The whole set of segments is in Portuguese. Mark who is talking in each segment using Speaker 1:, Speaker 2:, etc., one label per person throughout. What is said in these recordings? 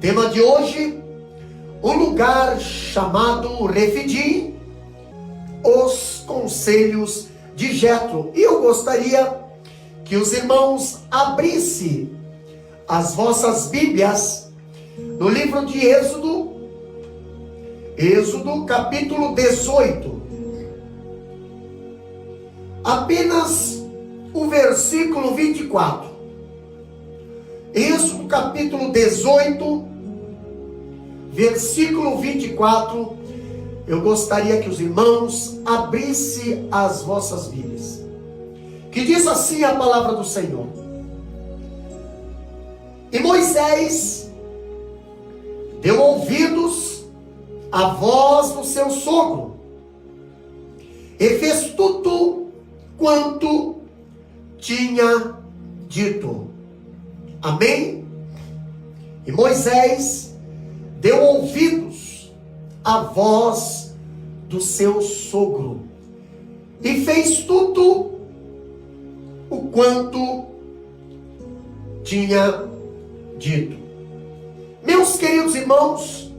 Speaker 1: tema de hoje, um lugar chamado Refidim, os conselhos de Jetro. E eu gostaria que os irmãos abrissem as vossas Bíblias no livro de Êxodo capítulo 18. Apenas o versículo 24. Êxodo capítulo 18, versículo 24. Eu gostaria que os irmãos abrissem as vossas Bíblias. Que diz assim a palavra do Senhor: E Moisés deu ouvidos à voz do seu sogro, e fez tudo quanto tinha dito. Amém? E Moisés deu ouvidos à voz do seu sogro, e fez tudo o quanto tinha dito. Meus queridos irmãos,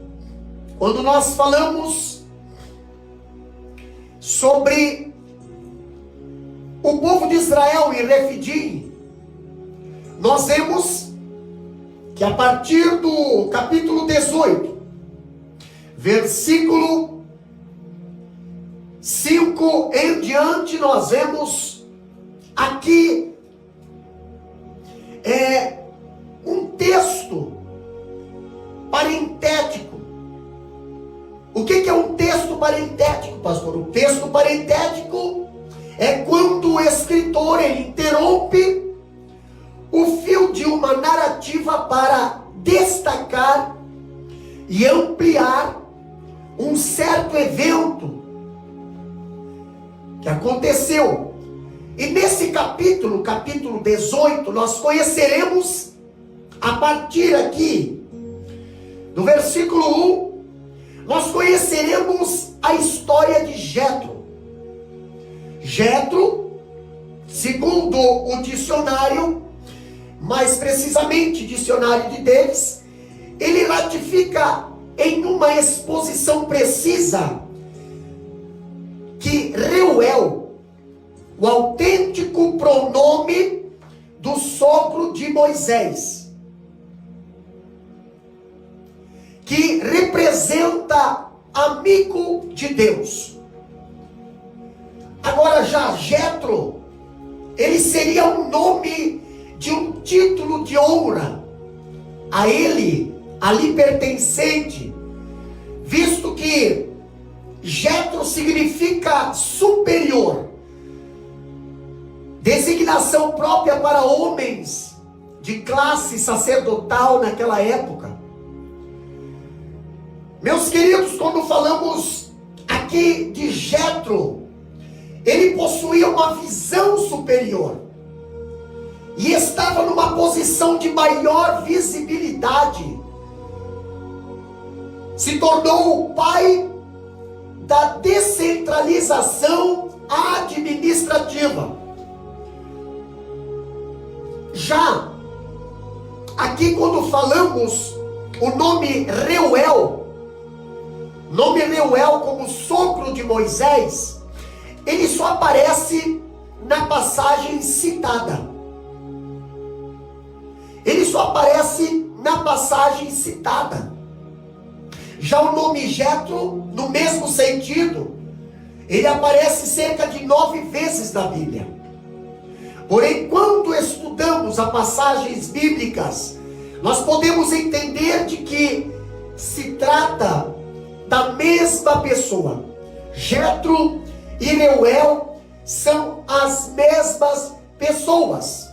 Speaker 1: quando nós falamos sobre o povo de Israel em Refidim, nós vemos que a partir do capítulo 18, versículo 5 em diante, nós vemos aqui um texto parentético. O que é um texto parentético, pastor? O texto parentético é quando o escritor ele interrompe o fio de uma narrativa para destacar e ampliar um certo evento que aconteceu. E nesse capítulo 18, nós conheceremos, a partir aqui do versículo 1, nós conheceremos a história de Jetro. Jetro, segundo o dicionário, mais precisamente dicionário de Davis, ele ratifica em uma exposição precisa que Reuel, o autêntico pronome do sogro de Moisés, que representa amigo de Deus. Agora já Jetro, ele seria um nome de um título de honra a ele, ali pertencente, visto que Jetro significa superior, designação própria para homens de classe sacerdotal naquela época. Meus queridos, quando falamos aqui de Jetro, ele possuía uma visão superior e estava numa posição de maior visibilidade. Se tornou o pai da descentralização administrativa. Já aqui, quando falamos o nome Reuel como sogro de Moisés, ele só aparece na passagem citada. Ele só aparece na passagem citada. Já o nome Jetro, no mesmo sentido, ele aparece cerca de 9 vezes na Bíblia. Porém, quando estudamos as passagens bíblicas, nós podemos entender de que se trata da mesma pessoa. Jetro e Reuel são as mesmas pessoas.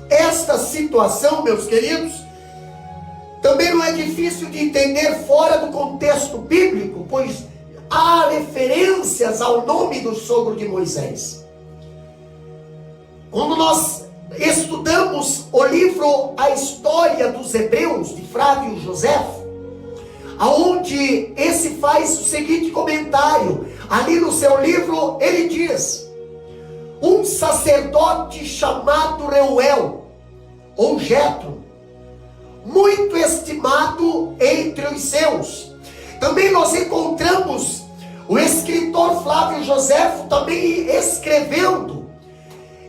Speaker 1: Esta situação, meus queridos, também não é difícil de entender fora do contexto bíblico, pois há referências ao nome do sogro de Moisés. Quando nós estudamos o livro A História dos Hebreus, de Flávio José, aonde esse faz o seguinte comentário, ali no seu livro ele diz: um sacerdote chamado Reuel, ou Jetro, muito estimado entre os seus. Também nós encontramos o escritor Flávio Joséfo também escrevendo: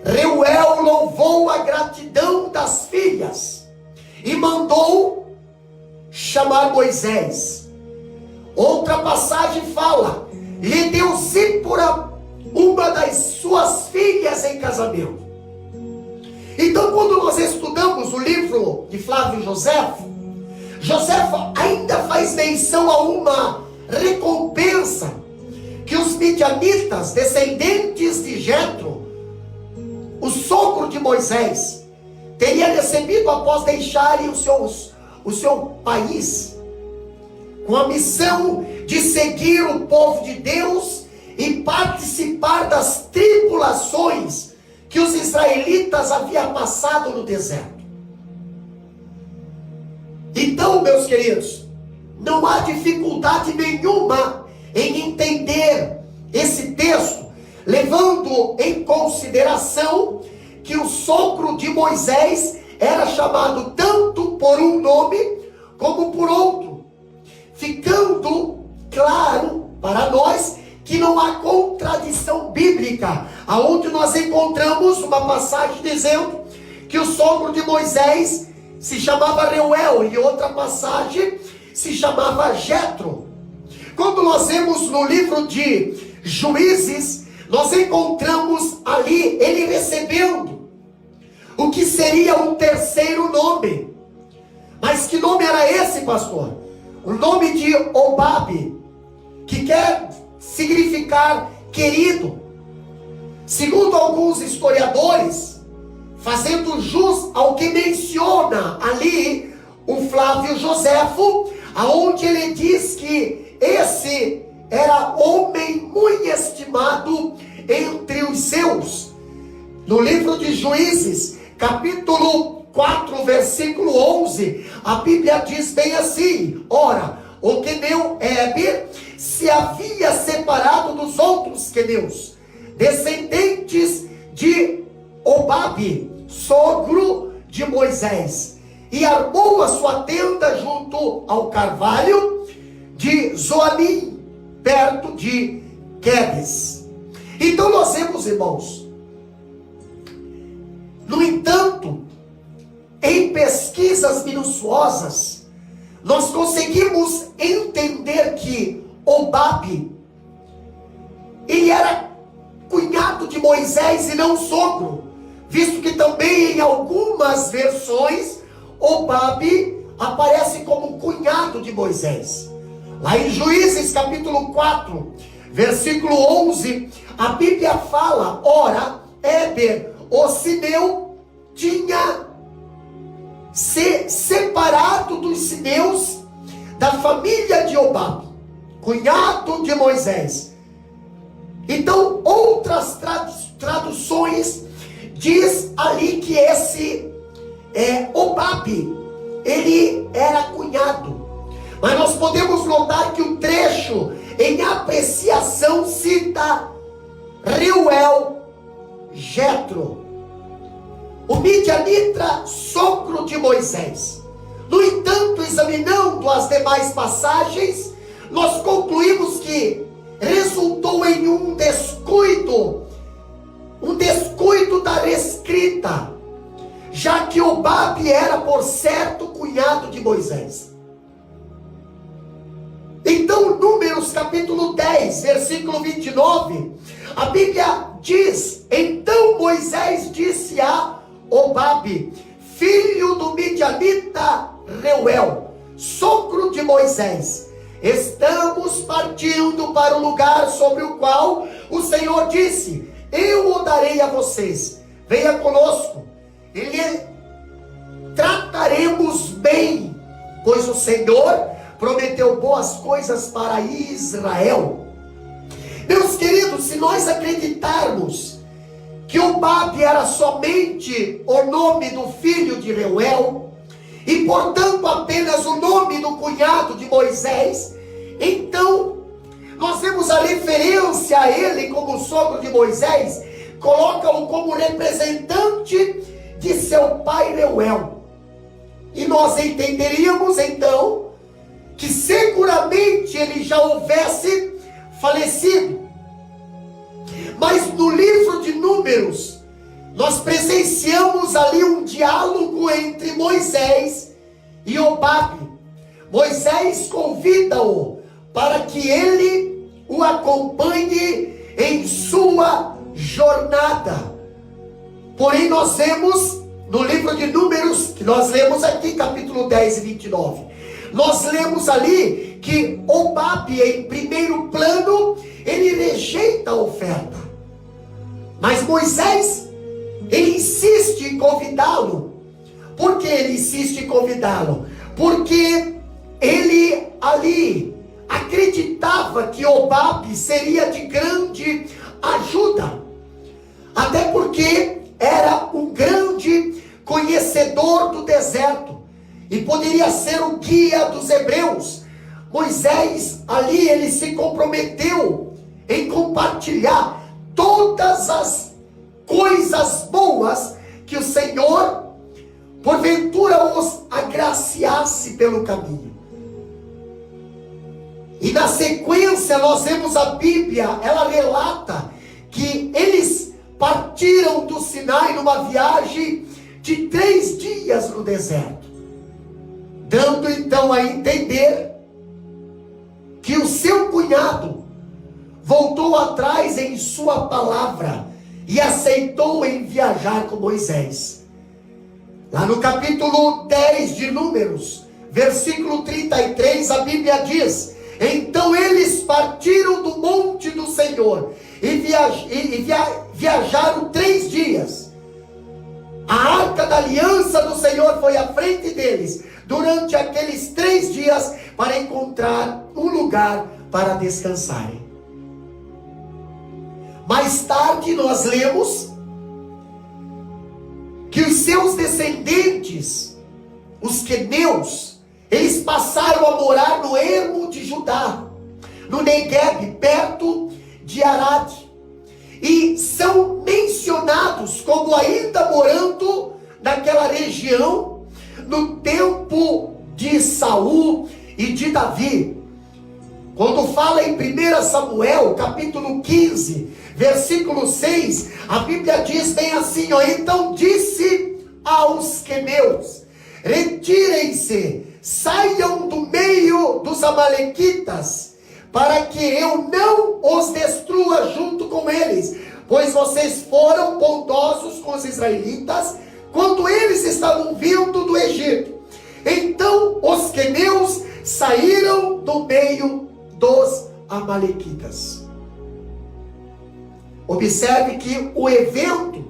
Speaker 1: Reuel louvou a gratidão das filhas e mandou chamar Moisés. Outra passagem fala: lhe deu Zípora, uma das suas filhas, em casamento. Então, quando nós estudamos o livro de Flávio Joséfo, Joséfo ainda faz menção a uma recompensa que os midianitas, descendentes de Jetro, o sogro de Moisés, teria recebido após deixarem o seu país, com a missão de seguir o povo de Deus e participar das tribulações que os israelitas haviam passado no deserto. Então, meus queridos, não há dificuldade nenhuma em entender esse texto, levando em consideração que o sogro de Moisés era chamado tanto por um nome como por outro, ficando claro para nós que não há contradição bíblica, aonde nós encontramos uma passagem dizendo que o sogro de Moisés se chamava Reuel e outra passagem se chamava Jetro. Quando nós vemos no livro de Juízes, nós encontramos ali ele recebendo o que seria um terceiro nome. Mas que nome era esse, pastor? O nome de Obabe, que quer significar querido. Segundo alguns historiadores, fazendo jus ao que menciona ali o Flávio Joséfo, aonde ele diz que esse era homem muito estimado entre os seus. No livro de Juízes, capítulo 4, versículo 11, a Bíblia diz bem assim: ora, o queneu Éber se havia separado dos outros queneus, descendentes de Obabe, sogro de Moisés, e armou a sua tenda junto ao carvalho de Zoanim, perto de Quedes. Então nós vemos, irmãos, no entanto, em pesquisas minuciosas, nós conseguimos entender que Obabe, ele era cunhado de Moisés e não sogro, visto que também em algumas versões Obabe aparece como cunhado de Moisés. Lá em Juízes capítulo 4, versículo 11, a Bíblia fala: ora, Éber, o sineu, tinha se separado dos sineus da família de Obabe, cunhado de Moisés. Então, outras traduções diz ali que esse Obabe, ele era cunhado. Mas nós podemos notar que o trecho em apreciação cita Reuel, Jetro, o midianita, sogro de Moisés. No entanto, examinando as demais passagens, nós concluímos que resultou em um descuido da escrita, já que Obabe era, por certo, cunhado de Moisés. Então, Números capítulo 10, versículo 29, a Bíblia diz: então Moisés disse a Obabe, filho do midianita Reuel, sogro de Moisés: estamos partindo para o lugar sobre o qual o Senhor disse: eu o darei a vocês, venha conosco, e lhe trataremos bem, pois o Senhor prometeu boas coisas para Israel. Meus queridos, se nós acreditarmos que Obabe era somente o nome do filho de Reuel, e portanto apenas o nome do cunhado de Moisés, então nós vemos a referência a ele como sogro de Moisés, coloca-o como representante de seu pai Reuel. E nós entenderíamos então que seguramente ele já houvesse falecido. Mas no livro de Números, nós presenciamos ali um diálogo entre Moisés e Jobabe. Moisés convida-o para que ele o acompanhe em sua jornada. Porém, nós vemos no livro de Números, que nós lemos aqui, capítulo 10 e 29, nós lemos ali que Jobabe, em primeiro plano, ele rejeita a oferta. Mas Moisés, ele insiste em convidá-lo. Por que ele insiste em convidá-lo? Porque ele ali acreditava que Jobabe seria de grande ajuda. Até porque era um grande conhecedor do deserto e poderia ser o guia dos hebreus. Moisés ali, ele se comprometeu em compartilhar todas as coisas boas que o Senhor porventura os agraciasse pelo caminho. E na sequência nós vemos a Bíblia, ela relata que eles partiram do Sinai numa viagem de 3 dias no deserto, dando então a entender que o seu cunhado voltou atrás em sua palavra e aceitou em viajar com Moisés. Lá no capítulo 10 de Números, versículo 33, a Bíblia diz: então eles partiram do monte do Senhor e viajaram 3 dias. A arca da aliança do Senhor foi à frente deles durante aqueles 3 dias para encontrar um lugar para descansarem. Mais tarde nós lemos que os seus descendentes, os queneus, eles passaram a morar no ermo de Judá, no Negueb, perto de Arad, e são mencionados como ainda morando naquela região no tempo de Saul e de Davi. Quando fala em 1 Samuel, capítulo 15, versículo 6, a Bíblia diz bem assim, ó: então disse aos queneus: retirem-se, saiam do meio dos amalequitas, para que eu não os destrua junto com eles, pois vocês foram bondosos com os israelitas quando eles estavam vindo do Egito. Então os queneus saíram do meio dos amalequitas. Observe que o evento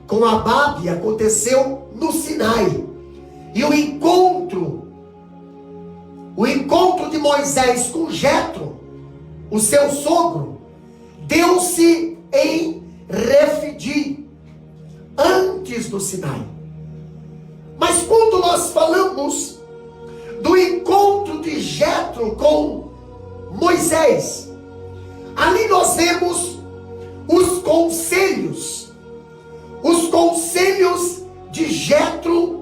Speaker 1: com Jobabe aconteceu no Sinai. E o encontro de Moisés com Jetro, o seu sogro, deu-se em Refidim, antes do Sinai. Mas quando nós falamos do encontro de Jetro com Moisés, ali nós vemos os conselhos de Jetro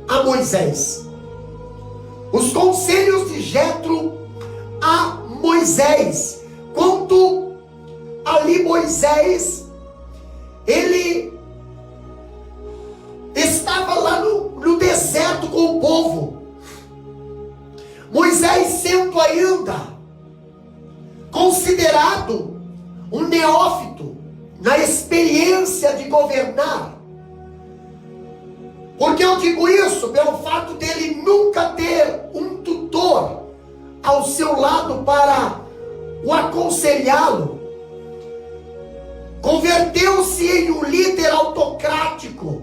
Speaker 1: a Moisés. Os conselhos de Jetro a Moisés. Quando ali Moisés, ele estava lá no deserto com o povo. Moisés sendo ainda considerado um neófito na experiência de governar. Porque eu digo isso pelo fato dele nunca ter um tutor ao seu lado para o aconselhá-lo. Converteu-se em um líder autocrático,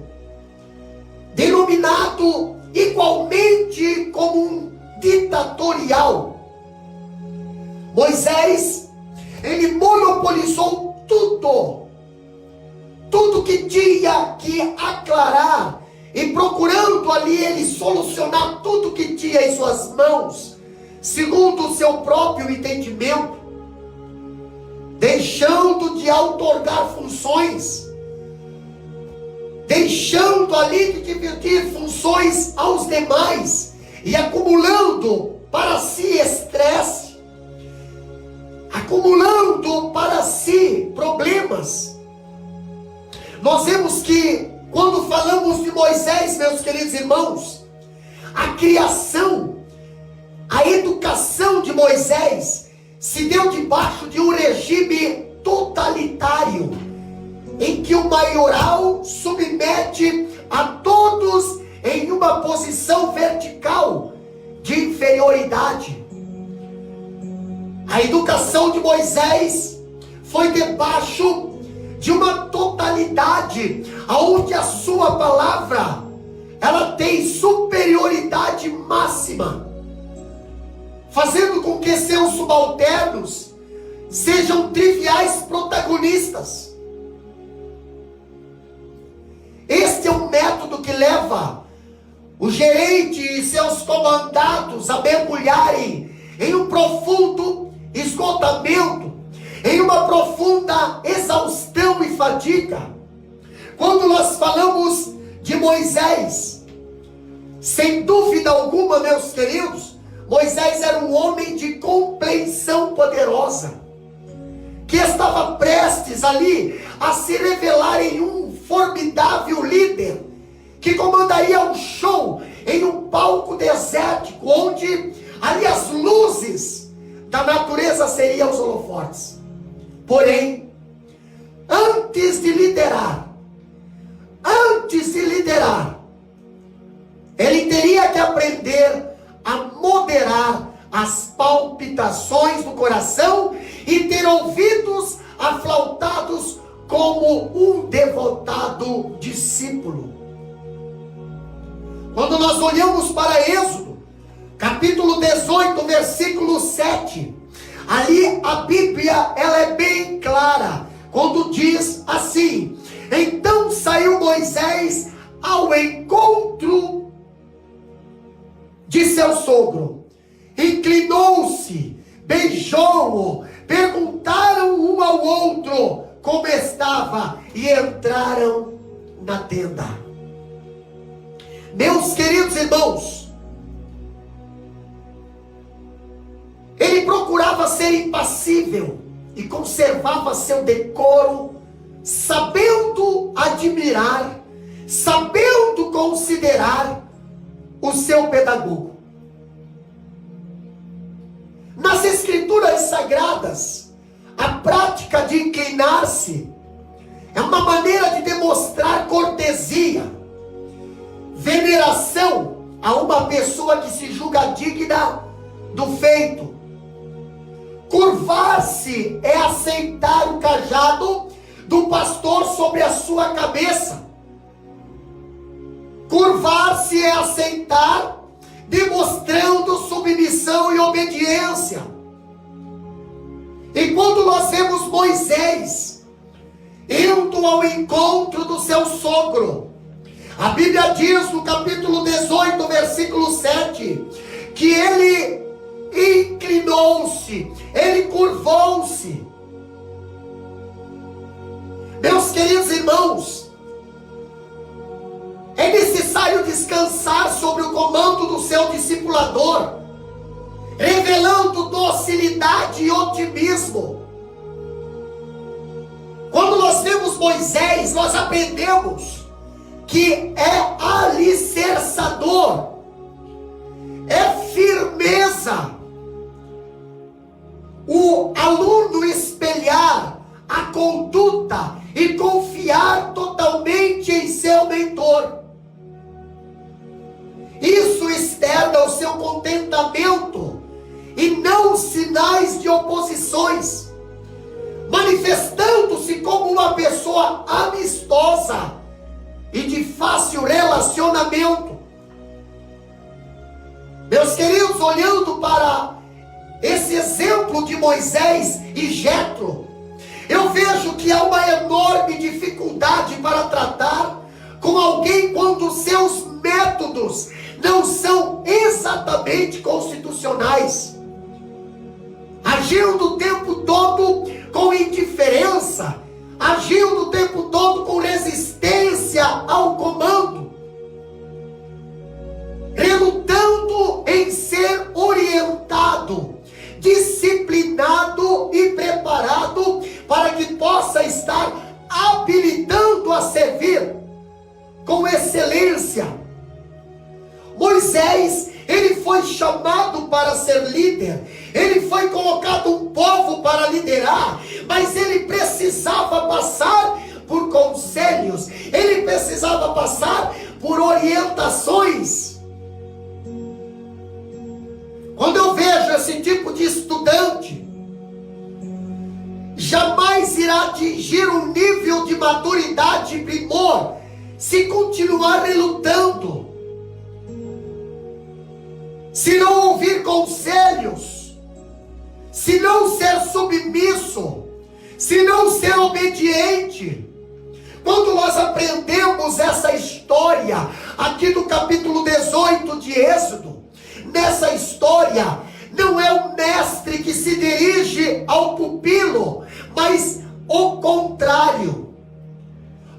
Speaker 1: denominado igualmente como um ditatorial. Moisés, ele monopolizou tudo que tinha que aclarar, e procurando ali ele solucionar tudo que tinha em suas mãos, segundo o seu próprio entendimento, deixando de outorgar funções. deixando ali de dividir funções aos demais e acumulando para si estresse, acumulando para si problemas. Nós vemos que quando falamos de Moisés, meus queridos irmãos, a criação, a educação de Moisés se deu debaixo de um regime totalitário, em que o maioral submete a todos em uma posição vertical de inferioridade. A educação de Moisés foi debaixo de uma totalidade, onde a sua palavra, ela tem superioridade máxima, fazendo com que seus subalternos sejam triviais protagonistas. Este é um método que leva o gerente e seus comandados a mergulharem em um profundo esgotamento, em uma profunda exaustão e fadiga. Quando nós falamos de Moisés, sem dúvida alguma, meus queridos, Moisés era um homem de compreensão poderosa, que estava prestes ali a se revelar em um formidável líder, que comandaria um show em um palco desértico, onde ali as luzes da natureza seriam os holofotes. Porém, antes de liderar, ele teria que aprender a moderar as palpitações do coração e ter ouvidos aflautados como um devotado discípulo. Quando nós olhamos para Êxodo, capítulo 18, versículo 7, ali a Bíblia, ela é bem clara, quando diz assim: então saiu Moisés ao encontro de seu sogro, inclinou-se, beijou-o, perguntaram um ao outro como estava e entraram na tenda. Meus queridos irmãos, ele procurava ser impassível e conservava seu decoro, sabendo admirar, sabendo considerar o seu pedagogo. Nas escrituras sagradas, a prática de inclinar-se é uma maneira de demonstrar cortesia, veneração a uma pessoa que se julga digna do feito. Curvar-se é aceitar o cajado do pastor sobre a sua cabeça. Curvar-se é aceitar, demonstrando submissão e obediência. E quando nós vemos Moisés indo ao encontro do seu sogro, a Bíblia diz no capítulo 18, versículo 7, que ele inclinou-se, ele curvou-se. Meus queridos irmãos, é necessário descansar sobre o comando do seu discipulador, revelando docilidade e otimismo. Quando nós vemos Moisés, nós aprendemos que é alicerçador, é firmeza o aluno espelhar a conduta e confiar totalmente em seu mentor. Isso externa o seu contentamento e não sinais de oposições, manifestando-se como uma pessoa amistosa e de fácil relacionamento. Meus queridos, olhando para esse exemplo de Moisés e Jetro, eu vejo que há uma enorme dificuldade para tratar com alguém quando seus métodos não são exatamente constitucionais, agindo o tempo todo com indiferença, agindo o tempo todo com resistência ao Moisés, ele foi chamado para ser líder, ele foi colocado um povo para liderar, mas ele precisava passar por conselhos, ele precisava passar por orientações. Quando eu vejo esse tipo de estudante, jamais irá atingir um nível de maturidade e primor se continuar relutando, se não ouvir conselhos, se não ser submisso, se não ser obediente. Quando nós aprendemos essa história aqui do capítulo 18 de Êxodo, nessa história não é o mestre que se dirige ao pupilo, mas o contrário.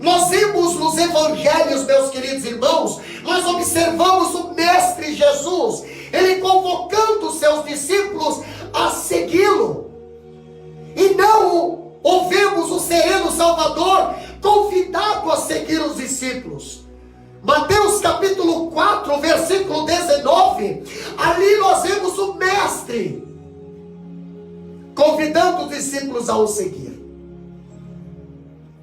Speaker 1: Nós vimos nos evangelhos, meus queridos irmãos, nós observamos o mestre Jesus, ele convocando seus discípulos a segui-lo. E não ouvimos o sereno Salvador convidado a seguir os discípulos. Mateus capítulo 4, versículo 19, ali nós vemos o mestre convidando os discípulos a o seguir.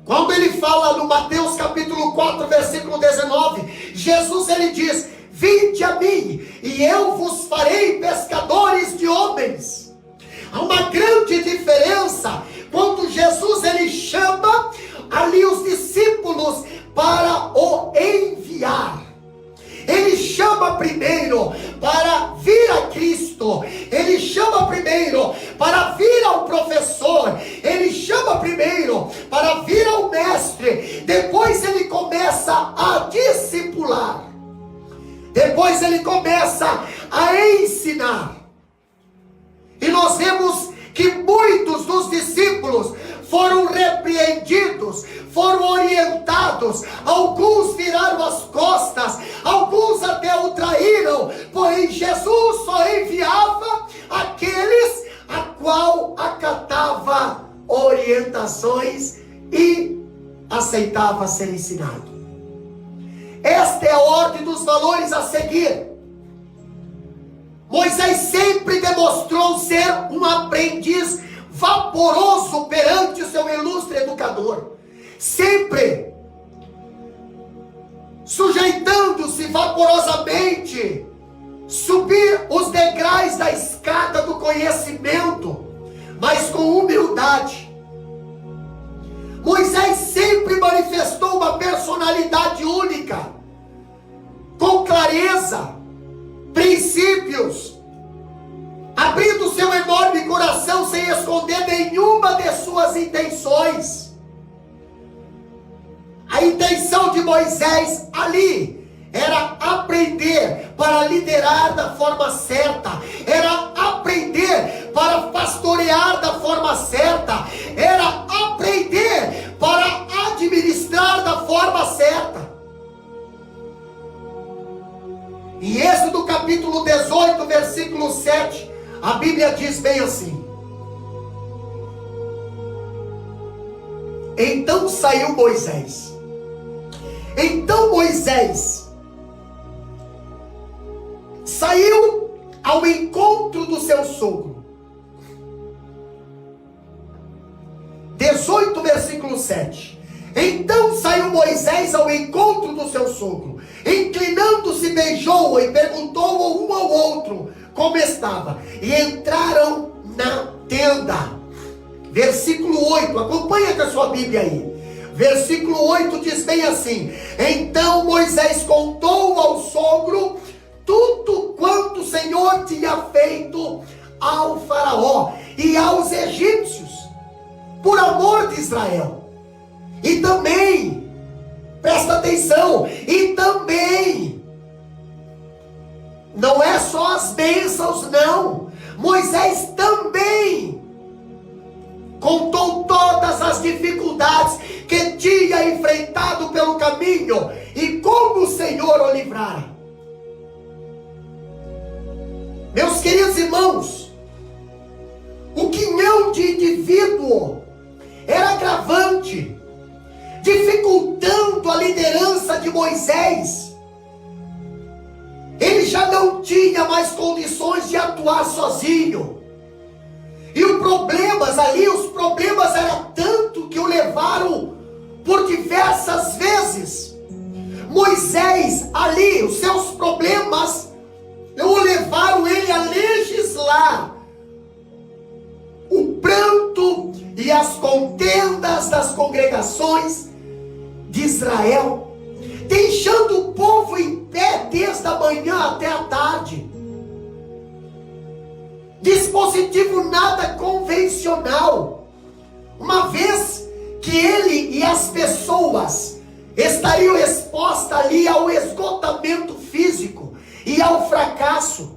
Speaker 1: Quando ele fala no Mateus capítulo 4, versículo 19, Jesus ele diz: vinde a mim e eu vos farei pescadores de homens. Há uma grande diferença quando Jesus ele chama ali os discípulos para o enviar. Ele chama primeiro para vir a Cristo, ele chama primeiro para vir ao professor, ele chama primeiro para vir ao mestre, depois ele começa a discipular, depois ele começa a ensinar. E nós vemos que muitos dos discípulos foram repreendidos, foram orientados, alguns viraram as costas, alguns até o traíram, porém Jesus só enviava aqueles a qual acatava orientações e aceitava ser ensinado. Esta é a ordem dos valores a seguir. Moisés sempre demonstrou ser um aprendiz vaporoso perante o seu ilustre educador, sempre sujeitando-se vaporosamente, subir os degraus da escada do conhecimento, mas com humildade. Moisés sempre manifestou uma personalidade única, com clareza, princípios, abrindo seu enorme coração sem esconder nenhuma de suas intenções. A intenção de Moisés ali era aprender para liderar da forma certa, era aprender para pastorear da forma certa, era aprender para administrar da forma certa. Em Êxodo capítulo 18, versículo 7, a Bíblia diz bem assim: então saiu Moisés. Então Moisés saiu ao encontro do seu sogro. 18, versículo 7. Então saiu Moisés ao encontro do seu sogro, inclinando-se, beijou-o e perguntou um ao outro como estava, e entraram na tenda. Versículo 8, acompanha com a sua Bíblia aí. Versículo 8 diz bem assim: então Moisés contou ao sogro tudo quanto o Senhor tinha feito ao faraó e aos egípcios, por amor de Israel. E também, presta atenção, e também, não é só as bênçãos não, Moisés também contou todas as dificuldades que tinha enfrentado pelo caminho e como o Senhor o livrara. Meus queridos irmãos, o quinhão de indivíduo era agravante, dificultando a liderança de Moisés. Ele já já não tinha mais condições de atuar sozinho. E os problemas eram tanto que o levaram por diversas vezes. Moisés ali, os seus problemas o levaram ele a legislar o pranto e as contendas das congregações de Israel, deixando o povo em pé desde a manhã até a tarde. Dispositivo nada convencional, uma vez que ele e as pessoas estariam expostas ali ao esgotamento físico e ao fracasso.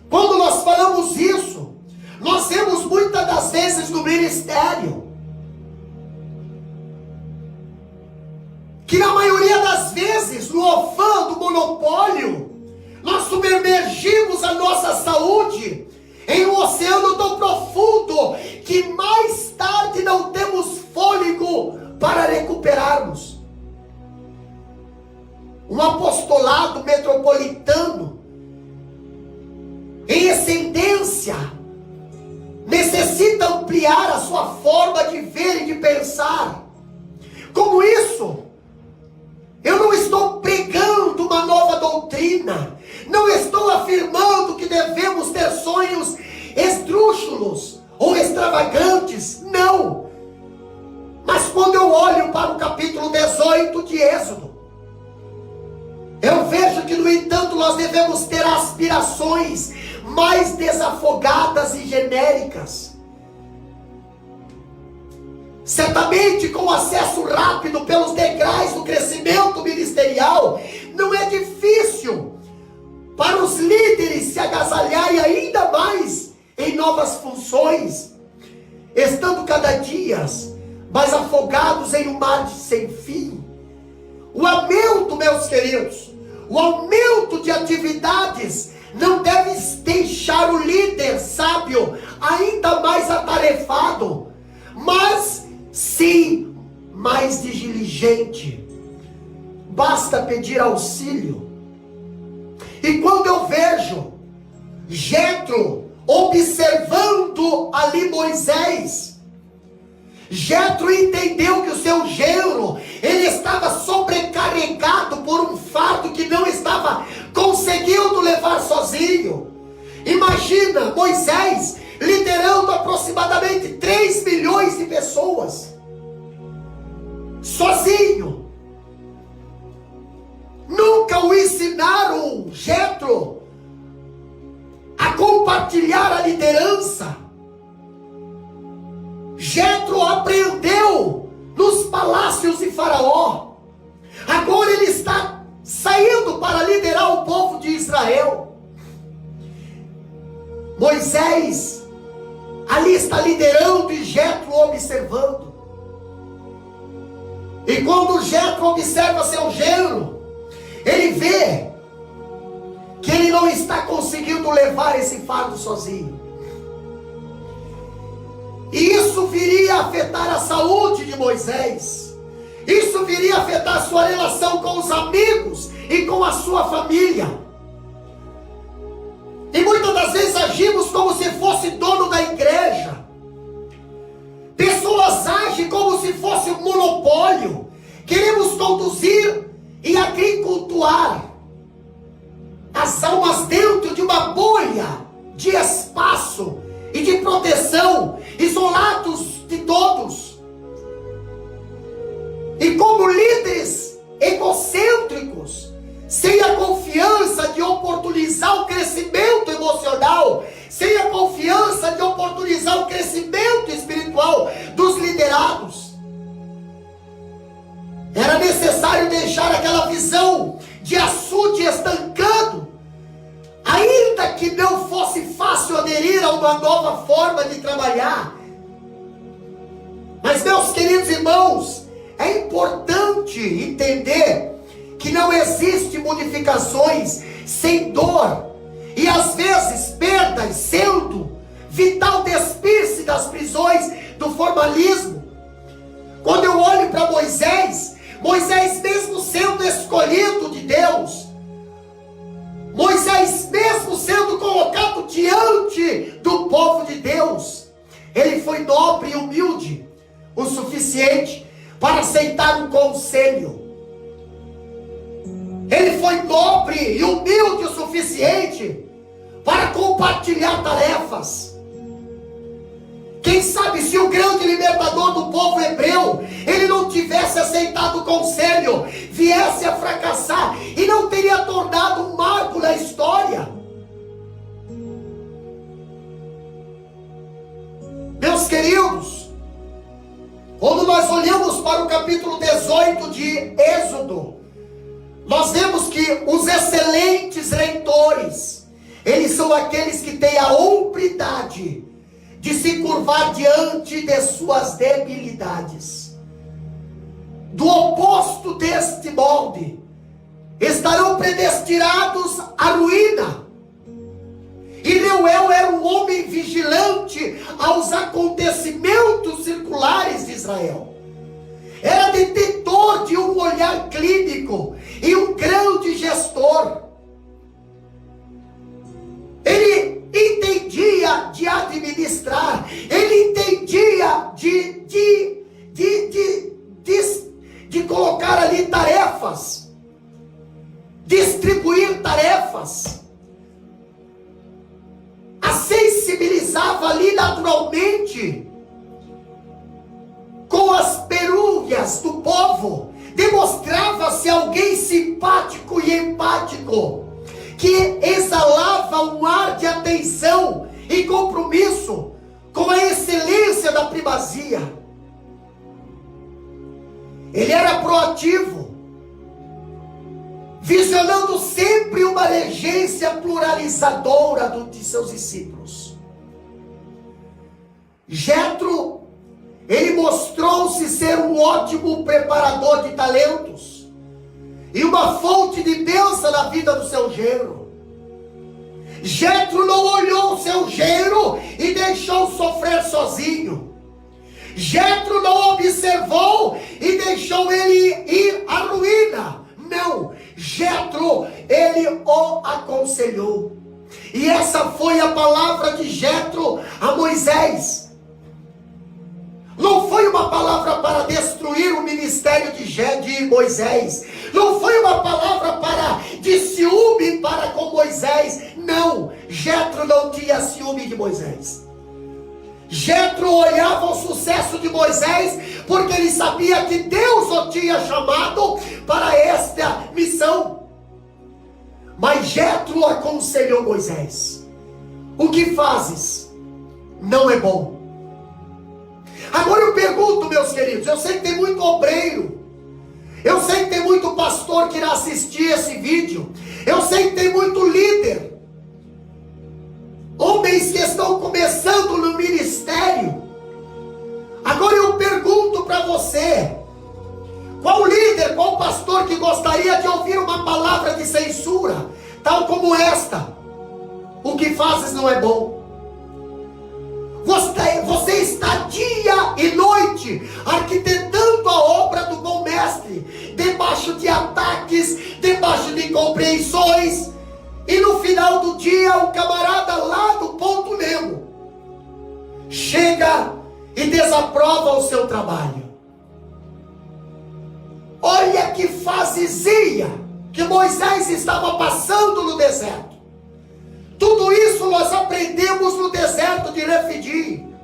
Speaker 1: Quando nós falamos isso, nós vemos muitas das vezes no ministério que na maioria das vezes, no afã do monopólio, nós submergimos a nossa saúde em um oceano tão profundo que mais tarde não temos fôlego para recuperarmos. Um apostolado metropolitano em ascendência necessita ampliar a sua forma de ver e de pensar. Como isso? Eu não estou pregando uma nova doutrina, não estou afirmando que devemos ter sonhos esdrúxulos ou extravagantes, não. Mas quando eu olho para o capítulo 18 de Êxodo, eu vejo que, no entanto, nós devemos ter aspirações mais desafogadas e genéricas. Certamente, com acesso rápido pelos degraus do crescimento ministerial, não é difícil para os líderes se agasalharem ainda mais em novas funções, estando cada dia mais afogados em um mar sem fim. O aumento, meus queridos, o aumento de atividades não deve deixar o líder sábio ainda mais atarefado, mas sim mais diligente. Basta pedir auxílio. E quando eu vejo Jetro observando ali Moisés, Jetro entendeu que o seu genro, ele estava sobrecarregado por um fardo que não estava conseguindo levar sozinho. Imagina Moisés liderando aproximadamente 3 milhões de pessoas, sozinho. Nunca o ensinaram, Jetro, a compartilhar a liderança. Jetro aprendeu nos palácios de Faraó. Agora ele está saindo para liderar o povo de Israel. Moisés ali está liderando e Jetro observando. E quando Jetro observa seu genro, ele vê que ele não está conseguindo levar esse fardo sozinho. E isso viria a afetar a saúde de Moisés. Isso viria a afetar a sua relação com os amigos e com a sua família. E muitas das vezes agimos como se fosse dono da igreja. Pessoas agem como se fosse um monopólio. Queremos conduzir e agricultuar as almas dentro de uma bolha de espaço e de proteção, isolados de todos. E como líderes egocêntricos, sem a confiança de oportunizar o crescimento emocional, sem a confiança de oportunizar o crescimento espiritual dos liderados. Era necessário deixar aquela visão de açude estancado, ainda que não fosse fácil aderir a uma nova forma de trabalhar. Mas, meus queridos irmãos, é importante entender que não existe modificações sem dor, e às vezes perdas, sendo vital despir-se das prisões do formalismo. Quando eu olho para Moisés mesmo sendo escolhido de Deus, diante do povo de Deus, ele foi nobre e humilde o suficiente para aceitar um conselho. Ele foi nobre e humilde o suficiente para compartilhar tarefas. Quem sabe se o grande libertador do povo hebreu, ele não tivesse aceitado o conselho, viesse a fracassar e não teria tornado um marco na história. Meus queridos, quando nós olhamos para o capítulo 18 de Êxodo, nós vemos que os excelentes leitores, eles são aqueles que têm a hombridade de se curvar diante de suas debilidades. Do oposto deste molde, estarão predestinados à ruína. E Reuel era um homem vigilante aos acontecimentos circulares de Israel. Era detentor de um olhar clínico e um grande gestor. Ele entendia de administrar, ele entendia de colocar ali tarefas, distribuir tarefas, a sensibilizava ali naturalmente com as perúvias do povo, demonstrava-se alguém simpático e empático, que exalava um ar de atenção e compromisso com a excelência da primazia. Ele era proativo, visionando sempre uma regência pluralizadora de seus discípulos. Jetro, ele mostrou-se ser um ótimo preparador de talentos e uma fonte de bênção na vida do seu genro. Jetro não olhou o seu genro e deixou sofrer sozinho. Jetro não observou e deixou ele ir à ruína. Não, Jetro, ele o aconselhou. E essa foi a palavra de Jetro a Moisés. Não foi uma palavra para destruir o ministério de Moisés. Não foi uma palavra de ciúme para com Moisés. Não, Jetro não tinha ciúme de Moisés. Jetro olhava o sucesso de Moisés, porque ele sabia que Deus o tinha chamado para esta missão. Mas Jetro aconselhou Moisés: o que fazes não é bom. Agora eu pergunto, meus queridos, eu sei que tem muito obreiro, eu sei que tem muito pastor que irá assistir esse vídeo, eu sei que tem muito líder, homens que estão começando no ministério. Agora eu pergunto para você: qual líder, qual pastor que gostaria de ouvir uma palavra de censura, tal como esta? O que fazes não é bom. Você está dia e noite arquitetando a obra do bom mestre, debaixo de ataques, debaixo de incompreensões, e no final do dia o camarada lá do Ponto Nemo chega e desaprova o seu trabalho. Olha que fasezinha que Moisés estava passando no deserto. Tudo isso nós aprendemos no deserto de Refidim.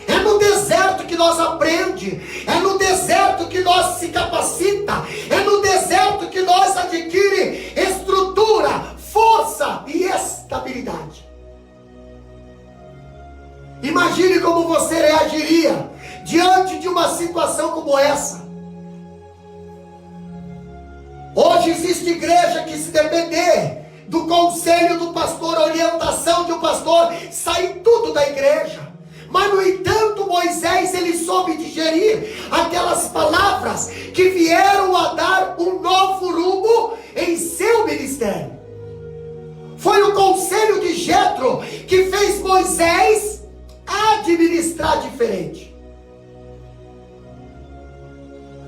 Speaker 1: É no deserto que nós aprendemos, é no deserto que nós se capacita, é no deserto que nós adquire estrutura, força e estabilidade. Imagine como você reagiria diante de uma situação como essa. Hoje existe igreja que, se depender do conselho do pastor, a orientação de um pastor, sai tudo da igreja. Mas no entanto, Moisés, ele soube digerir aquelas palavras que vieram a dar um novo rumo em seu ministério. Foi o conselho de Jetro que fez Moisés administrar diferente.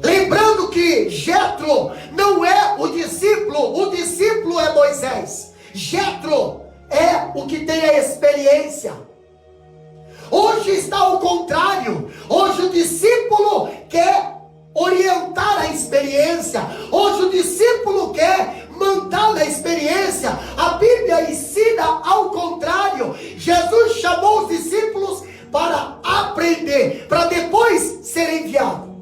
Speaker 1: Lembrando que Jetro não é o discípulo é Moisés. Jetro é o que tem a experiência. Hoje está ao contrário. Hoje o discípulo quer orientar a experiência. Hoje o discípulo quer mandar na experiência. A Bíblia ensina ao contrário. Jesus chamou os discípulos para aprender, para depois ser enviado.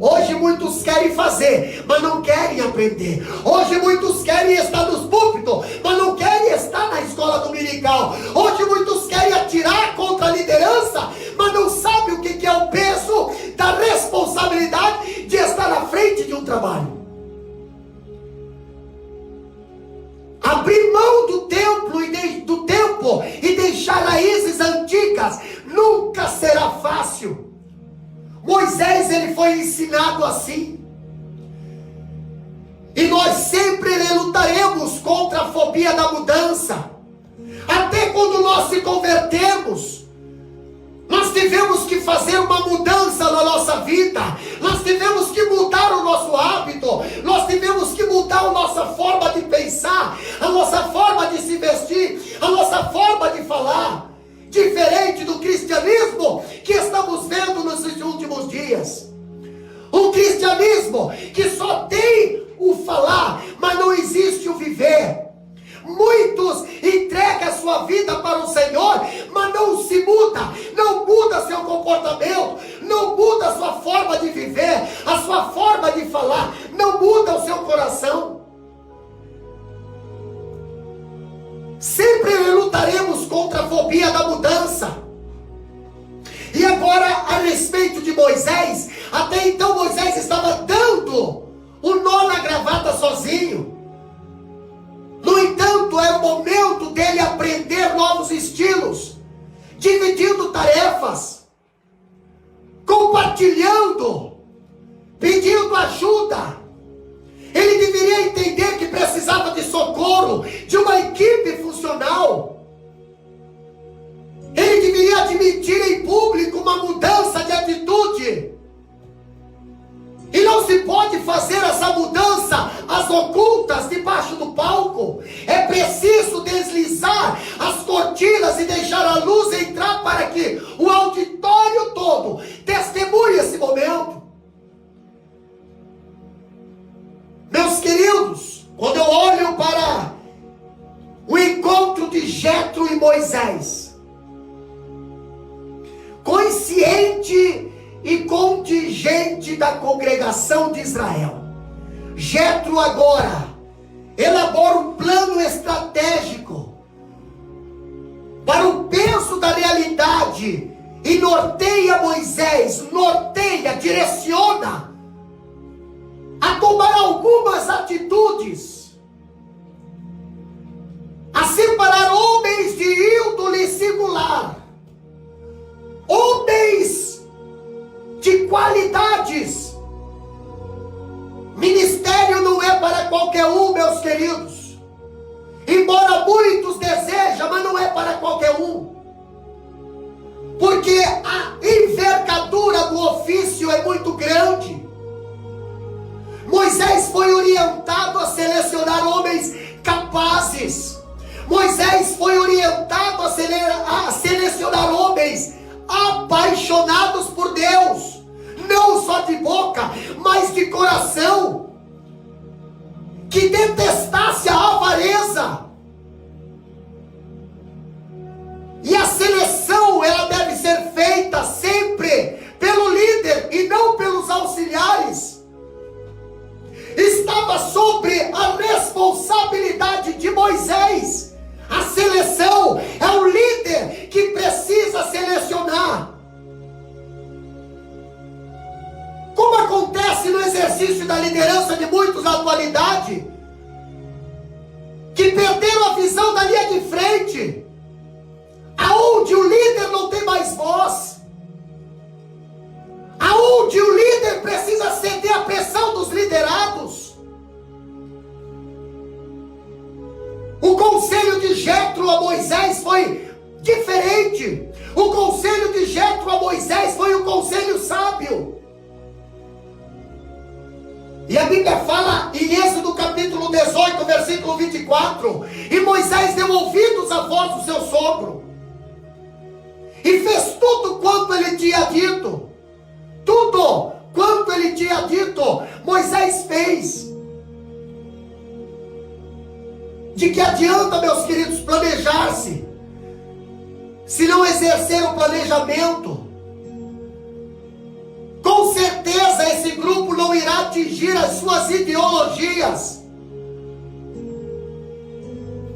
Speaker 1: Hoje muitos querem fazer, mas não querem aprender. Hoje muitos querem estar nos púlpitos, mas não querem estar na escola dominical. Hoje muitos querem atirar contra a liderança, mas não sabem o que é o peso da responsabilidade de estar à frente de um trabalho. Abrir mão do templo e deixar raízes antigas nunca será fácil. Moisés, ele foi ensinado assim. E nós sempre lutaremos contra a fobia da mudança. Até quando nós se convertemos, nós tivemos que fazer uma mudança na nossa vida. Nós tivemos que mudar o nosso hábito. Nós tivemos que mudar a nossa forma de pensar, a nossa forma de se vestir, a nossa forma de falar. Diferente do cristianismo que estamos vendo nos últimos dias. Um cristianismo que só tem o falar, mas não existe o viver. Muitos entregam a sua vida para o Senhor, mas não se muda, não muda seu comportamento, não muda a sua forma de viver, a sua forma de falar, não muda o seu coração. Sempre lutaremos contra a fobia da mudança. E agora, a respeito de Moisés, até então Moisés estava dando o nó na gravata sozinho. No entanto, era o momento dele aprender novos estilos, dividindo tarefas, compartilhando, pedindo ajuda. Ele deveria entender que precisava de socorro, de uma equipe funcional. Ele deveria admitir em público uma mudança de atitude. E não se pode fazer essa mudança às ocultas, debaixo do palco. É preciso deslizar as cortinas e deixar a luz entrar para que o auditório todo testemunhe esse momento. Meus queridos, quando eu olho para o encontro de Jetro e Moisés, consciente e contingente da congregação de Israel, Jetro agora elabora um plano estratégico para o peso da realidade e norteia Moisés, direciona a tomar algumas atitudes, a separar homens de índole singular, homens de qualidades. Ministério não é para qualquer um, meus queridos, embora muitos desejam, mas não é para qualquer um, porque a envergadura do ofício é muito grande. Moisés foi orientado a selecionar homens capazes. Moisés foi orientado a selecionar homens apaixonados por Deus, não só de boca, mas de coração, que detestasse a avareza. E a seleção, ela deve ser feita sempre pelo líder e não pelos auxiliares. Estava sobre a responsabilidade de Moisés. A seleção é o líder que precisa selecionar. Como acontece no exercício da liderança de muitos na atualidade, que perderam a visão da linha de frente, aonde o líder não tem mais voz, aonde o líder precisa ceder à pressão dos liderados. O conselho de Jetro a Moisés foi diferente. O conselho de Jetro a Moisés foi um conselho sábio. E a Bíblia fala em Êxodo capítulo 18, versículo 24: e Moisés deu ouvidos à voz do seu sogro, e fez tudo quanto ele tinha dito. Tudo quanto ele tinha dito, Moisés fez. De que adianta, meus queridos, planejar-se, se não exercer o planejamento? Com certeza esse grupo não irá atingir as suas ideologias.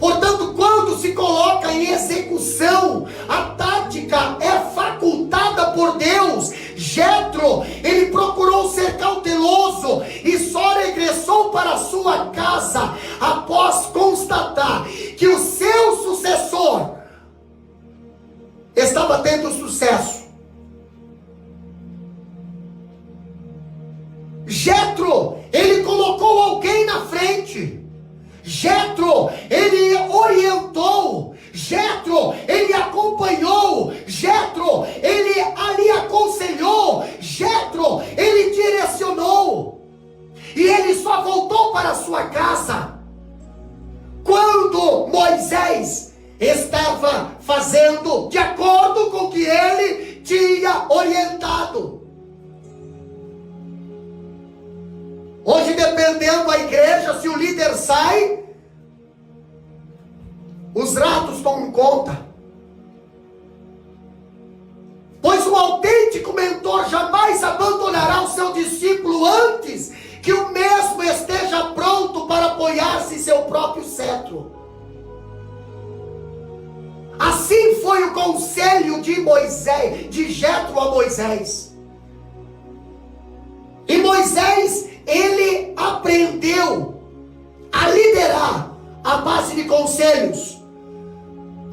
Speaker 1: Portanto, quando se coloca em execução, a tática é facultada por Deus. Jetro, ele procurou ser cauteloso e só regressou para sua casa após constatar que o seu sucessor estava tendo sucesso. Jetro, ele colocou alguém na frente. Jetro, ele orientou. Jetro, ele acompanhou. Jetro, ele ali aconselhou. Jetro, ele direcionou. E ele só voltou para sua casa quando Moisés estava fazendo de acordo com o que ele tinha orientado. Hoje, dependendo da igreja, se o líder sai, os ratos tomam conta. Pois o autêntico mentor jamais abandonará o seu discípulo antes que o mesmo esteja pronto para apoiar-se em seu próprio cetro. Assim foi o conselho de Moisés, de Jetro a Moisés. E Moisés, ele aprendeu a liderar à base de conselhos.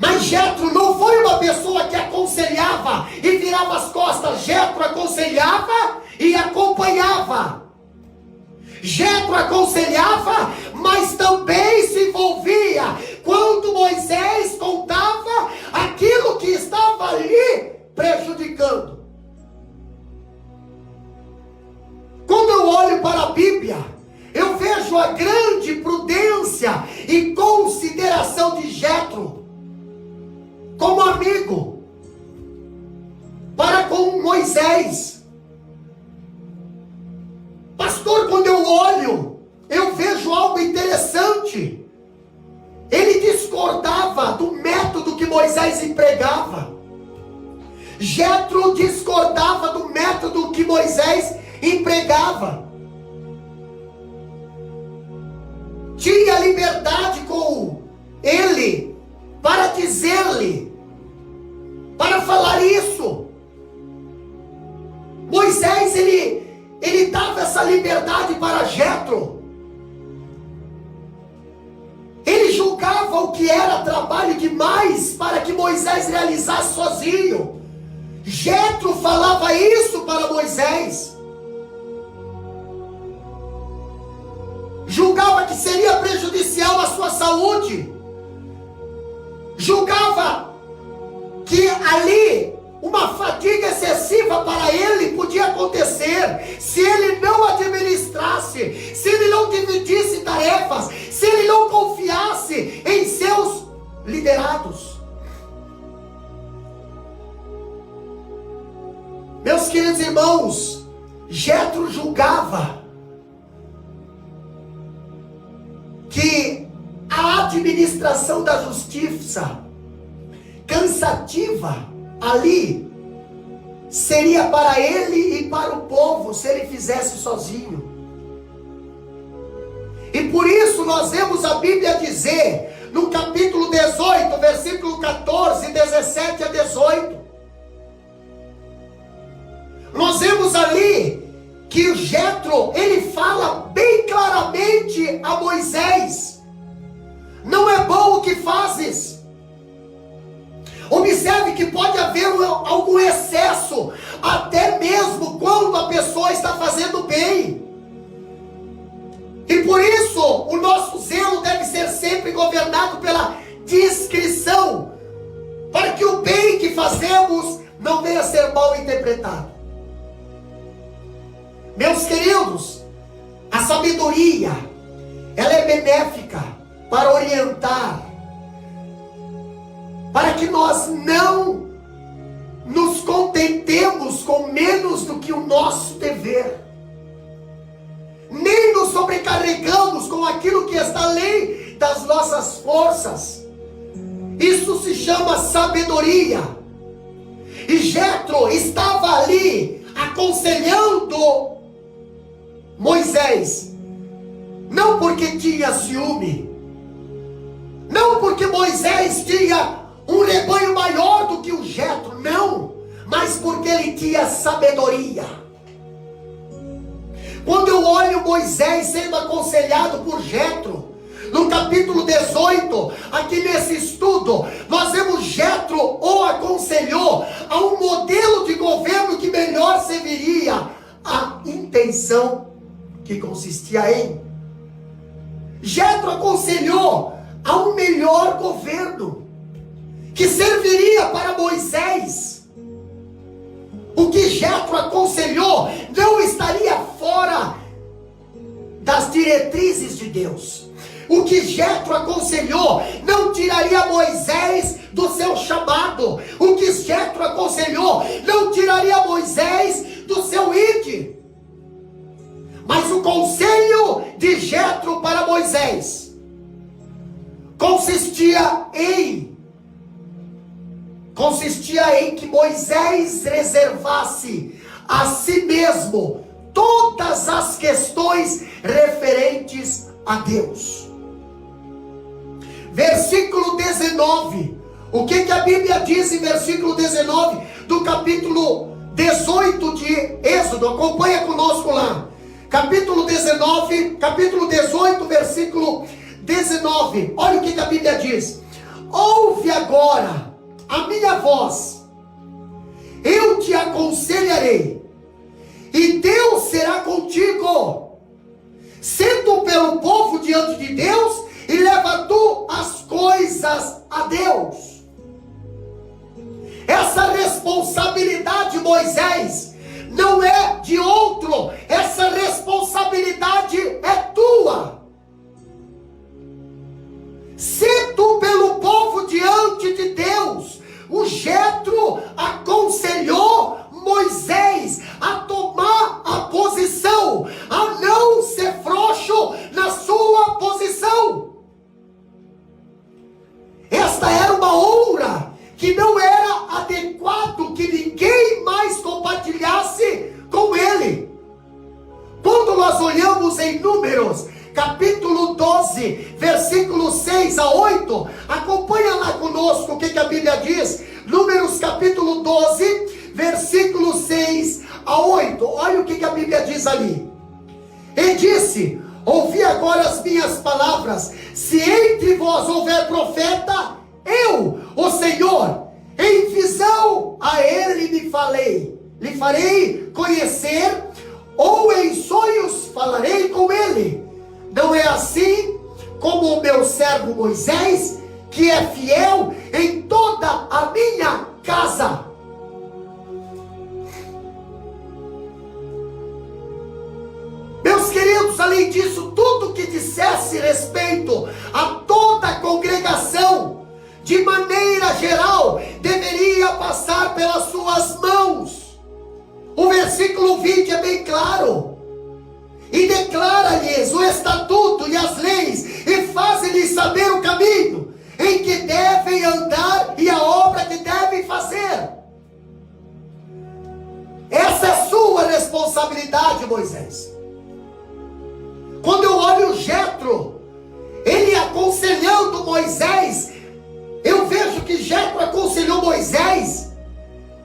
Speaker 1: Mas Jetro não foi uma pessoa que aconselhava e virava as costas. Jetro aconselhava e acompanhava. Jetro aconselhava, mas também se envolvia quando Moisés contava aquilo que estava ali prejudicando. Quando eu olho para a Bíblia, eu vejo a grande prudência e consideração de Jetro como amigo para com Moisés. Pastor, quando eu olho, eu vejo algo interessante. Ele discordava do método que Moisés empregava. Jetro discordava do método que Moisés empregava. Tinha liberdade com ele para dizer-lhe, para falar isso. Moisés, ele dava essa liberdade para Jetro. Ele julgava o que era trabalho demais para que Moisés realizasse sozinho. Jetro falava isso para Moisés. Julgava que seria prejudicial à sua saúde. Julgava que ali uma fadiga excessiva para ele podia acontecer se ele não administrasse, se ele não dividisse tarefas, se ele não confiasse em seus liderados. Meus queridos irmãos, Jetro julgava que a administração da justiça cansativa ali seria para ele e para o povo se ele fizesse sozinho. E por isso nós vemos a Bíblia dizer no capítulo 18, versículo 14, 17 a 18. Nós vemos ali que o Jetro, ele fala bem claramente a Moisés: não é bom o que fazes. Observe que pode haver algum excesso, até mesmo quando a pessoa está fazendo bem. E por isso, o nosso zelo deve ser sempre governado pela discrição, para que o bem que fazemos não venha a ser mal interpretado. Meus queridos, a sabedoria, ela é benéfica para orientar, para que nós não nos contentemos com menos do que o nosso dever, nem nos sobrecarregamos com aquilo que está além das nossas forças. Isso se chama sabedoria. E Jetro estava ali aconselhando Moisés, não porque tinha ciúme, não porque Moisés tinha um rebanho maior do que o Jetro, não, mas porque ele tinha sabedoria. Quando eu olho Moisés sendo aconselhado por Jetro, no capítulo 18, aqui nesse estudo, nós vemos Jetro o aconselhou a um modelo de governo que melhor serviria a intenção que consistia em. Jetro aconselhou a um melhor governo que serviria para Moisés. O que Jetro aconselhou não estaria fora das diretrizes de Deus. O que Jetro aconselhou não tiraria Moisés do seu chamado. O que Jetro aconselhou não tiraria Moisés do seu ide. Mas o conselho de Jetro para Moisés consistia em que Moisés reservasse a si mesmo todas as questões referentes a Deus. Versículo 19. O que a Bíblia diz em versículo 19 do capítulo 18 de Êxodo? Acompanha conosco lá. Capítulo 18, versículo 19. Olha o que a Bíblia diz. Ouve agora a minha voz, eu te aconselharei, e Deus será contigo. Sendo pelo povo diante de Deus, e leva tu as coisas a Deus. Essa responsabilidade, Moisés, não é de outro, essa responsabilidade é tua. Se tu pelo povo diante de Deus, o Jetro aconselhou Moisés a tomar a posição, a não ser frouxo na sua posição. Esta era uma honra que não era adequado que ninguém mais compartilhasse com ele. Quando nós olhamos em Números, capítulo 12, versículos 6 a 8, acompanha lá conosco o que a Bíblia diz. Números capítulo 12, versículos 6 a 8, olha o que a Bíblia diz ali. E disse: ouvi agora as minhas palavras, se entre vós houver profeta, eu, o Senhor, em visão a ele lhe farei conhecer, ou em sonhos falarei com ele. Não é assim como o meu servo Moisés, que é fiel em toda a minha casa. Meus queridos, além disso, tudo que dissesse respeito a toda a congregação, de maneira geral, deveria passar pelas suas mãos. O versículo 20 é bem claro. E declara-lhes o estatuto e as leis, e faz-lhes saber o caminho em que devem andar e a obra que devem fazer. Essa é a sua responsabilidade, Moisés. Quando eu olho Jetro, ele aconselhando Moisés, eu vejo que Jetro aconselhou Moisés.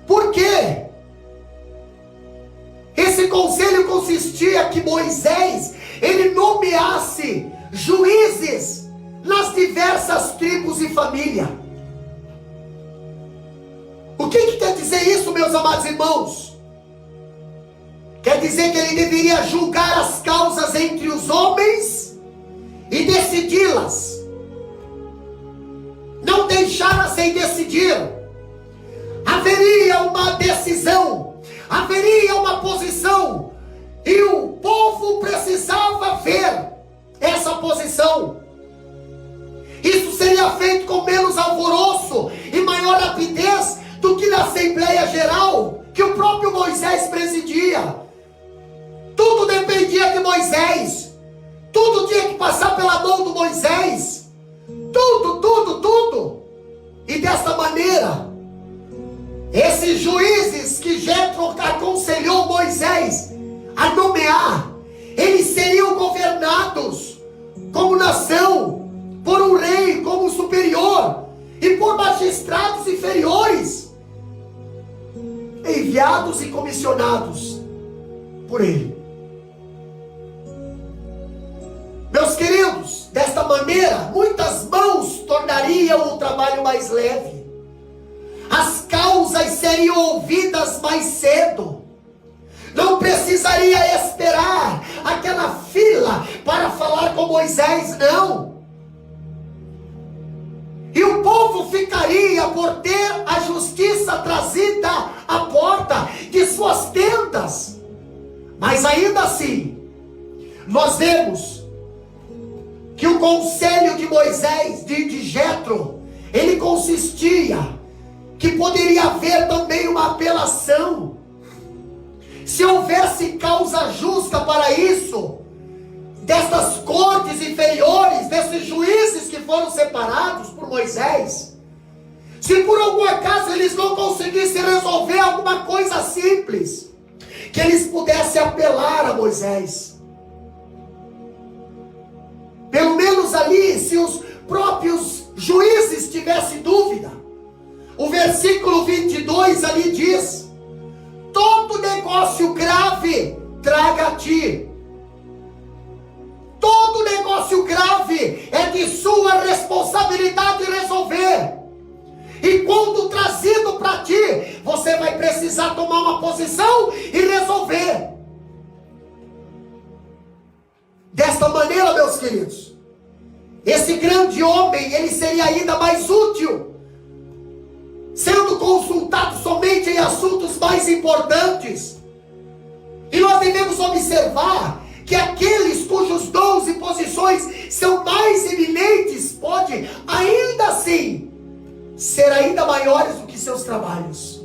Speaker 1: Por quê? Esse conselho consistia que Moisés, ele nomeasse juízes nas diversas tribos e família. O que quer dizer isso, meus amados irmãos? Quer dizer que ele deveria julgar as causas entre os homens e decidi-las. Não deixá-las sem decidir. Haveria uma decisão, haveria uma posição E o povo precisava ver essa posição. Isso seria feito com menos alvoroço e maior rapidez do que na Assembleia Geral que o próprio Moisés presidia. Tudo dependia de Moisés. Tudo tinha que passar pela mão do Moisés. Tudo. E desta maneira, esses juízes que Jetro aconselhou Moisés a nomear, eles seriam governados como nação, por um rei como superior, e por magistrados inferiores, enviados e comissionados por ele. Meus queridos, desta maneira, muitas mãos tornariam o trabalho mais leve. As causas seriam ouvidas mais cedo. Não precisaria esperar aquela fila para falar com Moisés, não. E o povo ficaria por ter a justiça trazida à porta de suas tendas. Mas ainda assim, nós vemos que o conselho de Moisés, de Jetro, ele consistia que poderia haver também uma apelação. Se houvesse causa justa para isso, destas cortes inferiores, desses juízes que foram separados por Moisés, se por algum acaso eles não conseguissem resolver alguma coisa simples, que eles pudessem apelar a Moisés. Pelo menos ali, se os próprios juízes tivessem dúvida. O versículo 22 ali diz: todo negócio grave traga a ti. Todo negócio grave é de sua responsabilidade resolver. E quando trazido para ti, você vai precisar tomar uma posição e resolver. Desta maneira, meus queridos, esse grande homem, ele seria ainda mais útil, sendo consultado somente em assuntos mais importantes. E nós devemos observar que aqueles cujos dons e posições são mais eminentes, pode ainda assim ser ainda maiores do que seus trabalhos.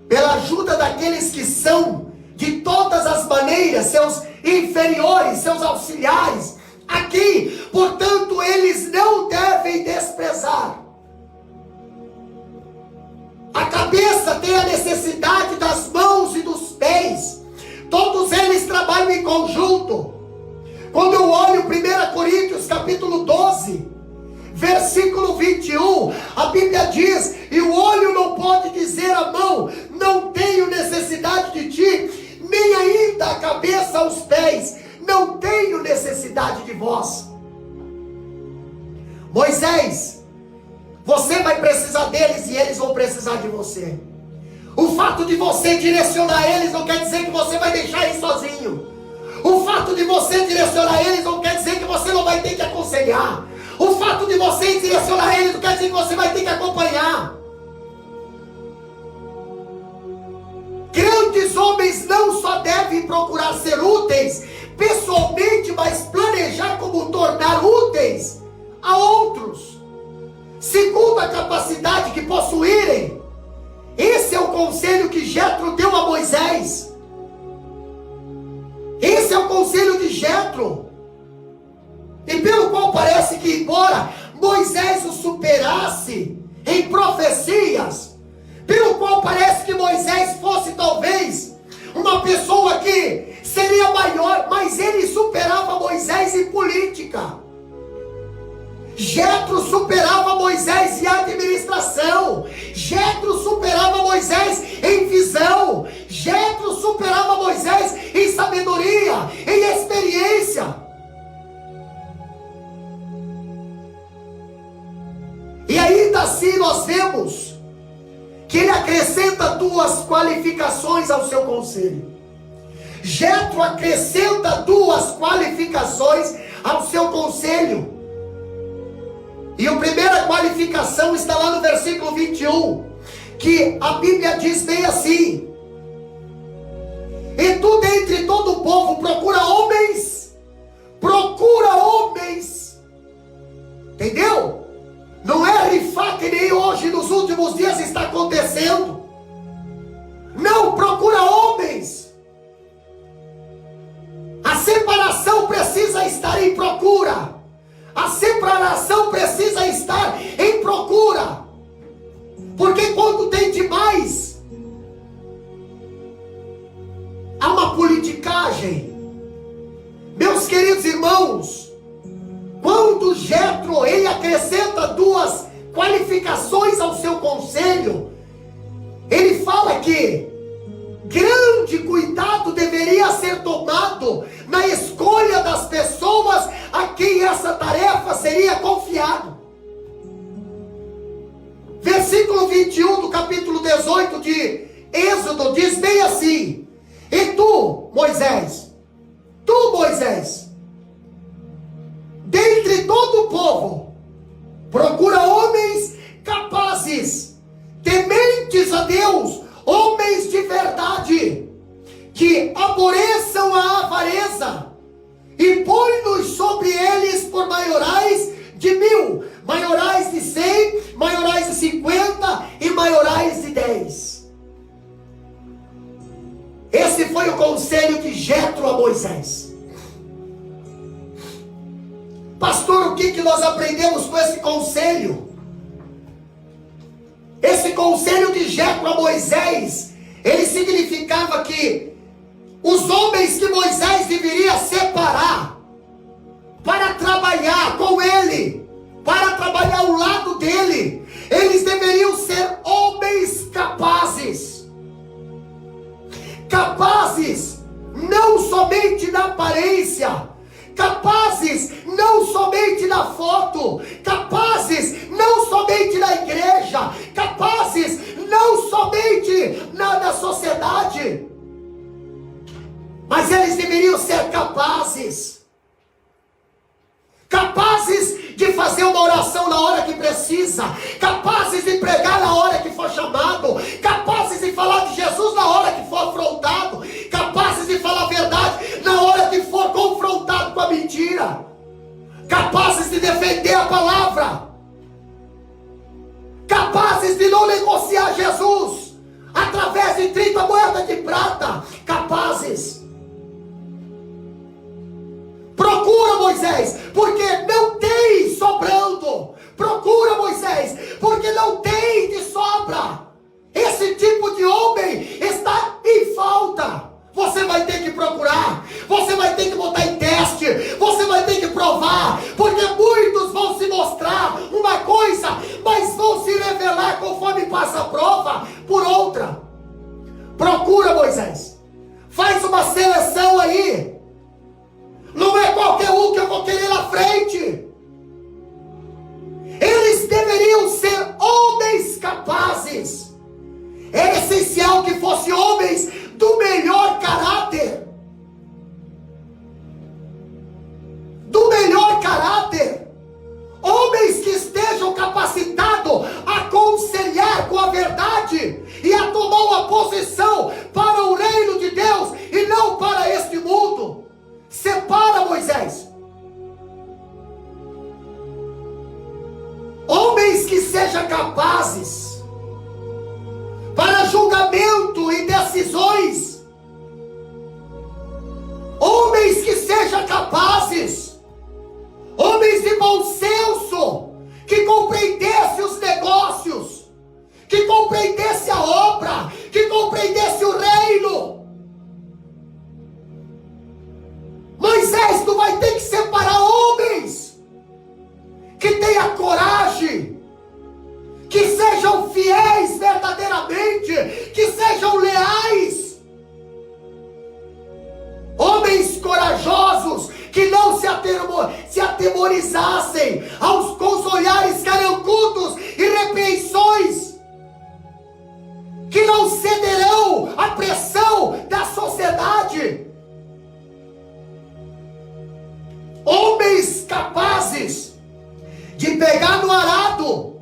Speaker 1: Pela ajuda daqueles que são de todas as maneiras seus inferiores, seus auxiliares, aqui, portanto, eles não devem desprezar. A cabeça tem a necessidade das mãos e dos pés. Todos eles trabalham em conjunto. Quando eu olho 1 Coríntios capítulo 12, versículo 21, a Bíblia diz: e o olho não pode dizer à mão, não tenho necessidade de ti, nem ainda a cabeça aos pés, não tenho necessidade de vós. Moisés, você vai precisar deles e eles vão precisar de você. O fato de você direcionar eles não quer dizer que você vai deixar eles sozinho. O fato de você direcionar eles não quer dizer que você não vai ter que aconselhar. O fato de você direcionar eles não quer dizer que você vai ter que acompanhar. Grandes homens não só devem procurar ser úteis pessoalmente, mas planejar como tornar úteis a outros, segundo a capacidade que possuírem. Esse é o conselho que Jetro deu a Moisés. Esse é o conselho de Jetro. E pelo qual parece que, embora Moisés o superasse em profecias, pelo qual parece que Moisés fosse talvez uma pessoa que seria maior, mas ele superava Moisés em política. Jetro superava Moisés em administração. Jetro superava Moisés em visão. Jetro superava Moisés em sabedoria, em experiência. E ainda assim nós vemos que ele acrescenta 2 qualificações ao seu conselho. Jetro acrescenta 2 qualificações ao seu conselho. E a primeira qualificação está lá no versículo 21, que a Bíblia diz bem assim: E tu dentre todo o povo procura homens. Procura homens. Entendeu? Não é rifar que nem hoje nos últimos dias está acontecendo. Não, procura homens. A separação precisa estar em procura. A separação precisa estar em procura. Porque quando tem demais, há uma politicagem. Meus queridos irmãos, quando Jetro, ele acrescenta duas qualificações ao seu conselho, ele fala que grande cuidado deveria ser tomado na escolha das pessoas a quem essa tarefa seria confiada. Versículo 21 do capítulo 18 de Êxodo diz bem assim: e tu, Moisés, dentre todo o povo, procura homens capazes, tementes a Deus, homens de verdade, que aborreçam a avareza, e põe-nos sobre eles por maiorais de 1000, maiorais de 100, maiorais de 50 e maiorais de 10. Esse foi o conselho de Jetro a Moisés. Pastor, o que nós aprendemos com esse conselho? Esse conselho de Jetro a Moisés, ele significava que os homens que Moisés deveria separar para trabalhar com ele, para trabalhar ao lado dele, eles deveriam ser homens capazes. Capazes não somente da aparência, capazes não somente na foto, capazes não somente na igreja, capazes não somente na sociedade, mas eles deveriam ser capazes de fazer uma oração na hora que precisa, capazes de pregar na hora que for chamado, capazes de falar de Jesus na hora que for afrontado, capazes de falar a verdade na hora que for confrontado com a mentira, capazes de defender a palavra, capazes de não negociar Jesus através de 30 moedas de prata, capazes. Procura, Moisés, porque não tem sobrando. Procura, Moisés, porque não tem de sobra. Esse tipo de homem está em falta. Você vai ter que procurar, você vai ter que botar em teste, você vai ter que provar, porque muitos vão se mostrar uma coisa, mas vão se revelar conforme passa a prova por outra. Procura, Moisés, faz uma seleção aí. Não é qualquer um que eu vou querer na frente. Eles deveriam ser homens capazes. É essencial que fossem homens do melhor caráter. Do melhor caráter. Homens que estejam capacitados a aconselhar com a verdade e a tomar uma posição para o reino de Deus e não para este mundo. Separa, Moisés. Homens que sejam capazes para julgamento e decisões. Homens que sejam capazes. Homens de bom senso, que compreendessem os negócios, que compreendessem a obra, que compreendessem o reino. Moisés, tu vai ter que separar homens que tenham coragem, que sejam fiéis verdadeiramente, que sejam leais, homens corajosos, que não se atemorizassem com os olhares carancudos e repreensões, que não cederão à pressão da sociedade. Homens capazes de pegar no arado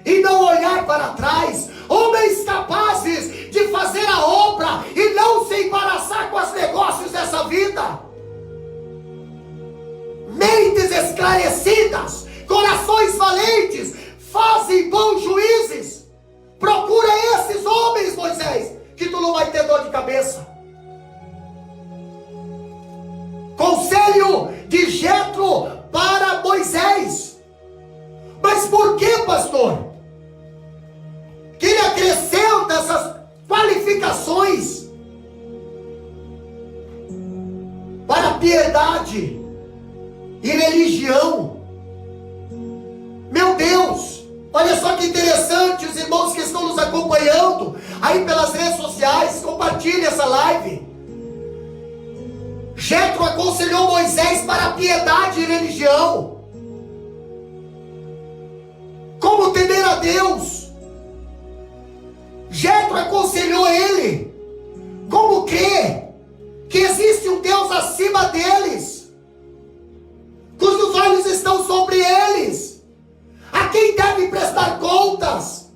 Speaker 1: e não olhar para trás. Homens capazes de fazer a obra e não se embaraçar com as dessa vida. Mentes esclarecidas, corações valentes, fazem bons juízes. Procura esses homens, Moisés, que tu não vai ter dor de cabeça. Conselho de Jetro para Moisés. Mas por que, pastor? Que ele acrescenta essas qualificações para piedade e religião. Meu Deus, olha só que interessante, os irmãos que estão nos acompanhando aí pelas redes sociais, compartilhe essa live. Jetro aconselhou Moisés para piedade e religião. Como temer a Deus? Jetro aconselhou ele como crer que existe um Deus acima deles, cujos olhos estão sobre eles, a quem deve prestar contas.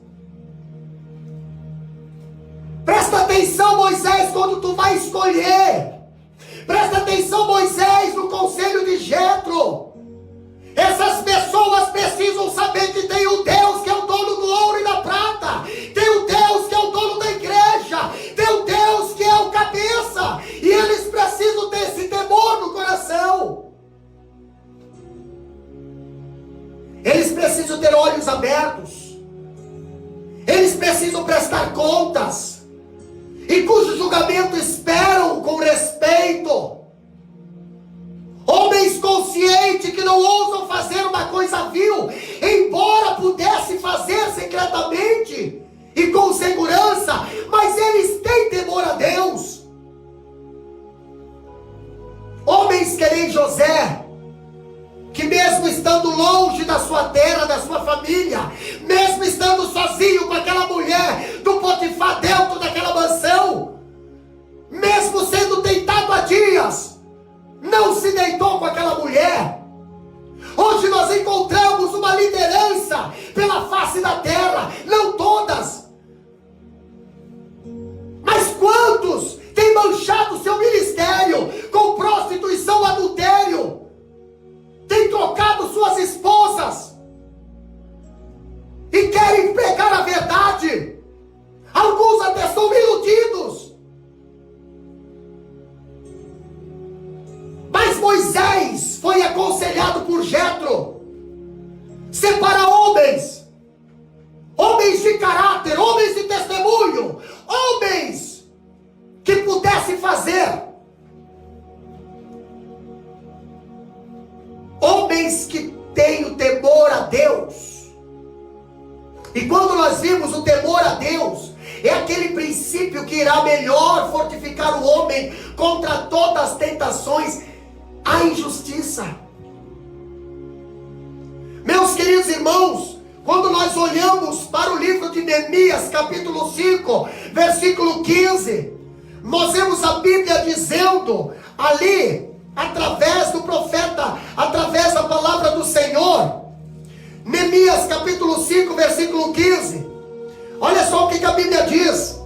Speaker 1: Presta atenção, Moisés, quando tu vai escolher. Presta atenção, Moisés, no conselho de Jetro. Essas pessoas precisam saber que tem um Deus que é o dono do ouro e da prata, tem um Deus que é o dono da igreja, tem um Deus que é o cabeça, e eles precisam ter esse temor no coração. Eles precisam ter olhos abertos, eles precisam prestar contas, e cujo julgamento esperam com respeito. Homens conscientes que não ousam fazer uma coisa vil, embora pudesse fazer secretamente e com segurança, mas eles têm temor a Deus. Homens que nem José, que mesmo estando longe da sua terra, da sua família, mesmo estando sozinho com aquela mulher do Potifar dentro daquela mansão, mesmo sendo tentado há dias, não se deitou com aquela mulher. Hoje nós encontramos uma liderança pela face da terra, não todas, mas quantos têm manchado seu ministério com prostituição, adultério, têm trocado suas esposas e querem pregar a verdade. Alguns até são iludidos. Mas Moisés foi aconselhado por Jetro: separa homens, homens de caráter, homens de testemunho, homens que pudessem fazer, homens que têm o temor a Deus. E quando nós vimos o temor a Deus, é aquele princípio que irá melhor fortificar o homem contra todas as tentações, a injustiça. Meus queridos irmãos, quando nós olhamos para o livro de Neemias, capítulo 5, versículo 15, nós vemos a Bíblia dizendo ali, através do profeta, através da palavra do Senhor, Neemias capítulo 5, versículo 15, olha só o que a Bíblia diz: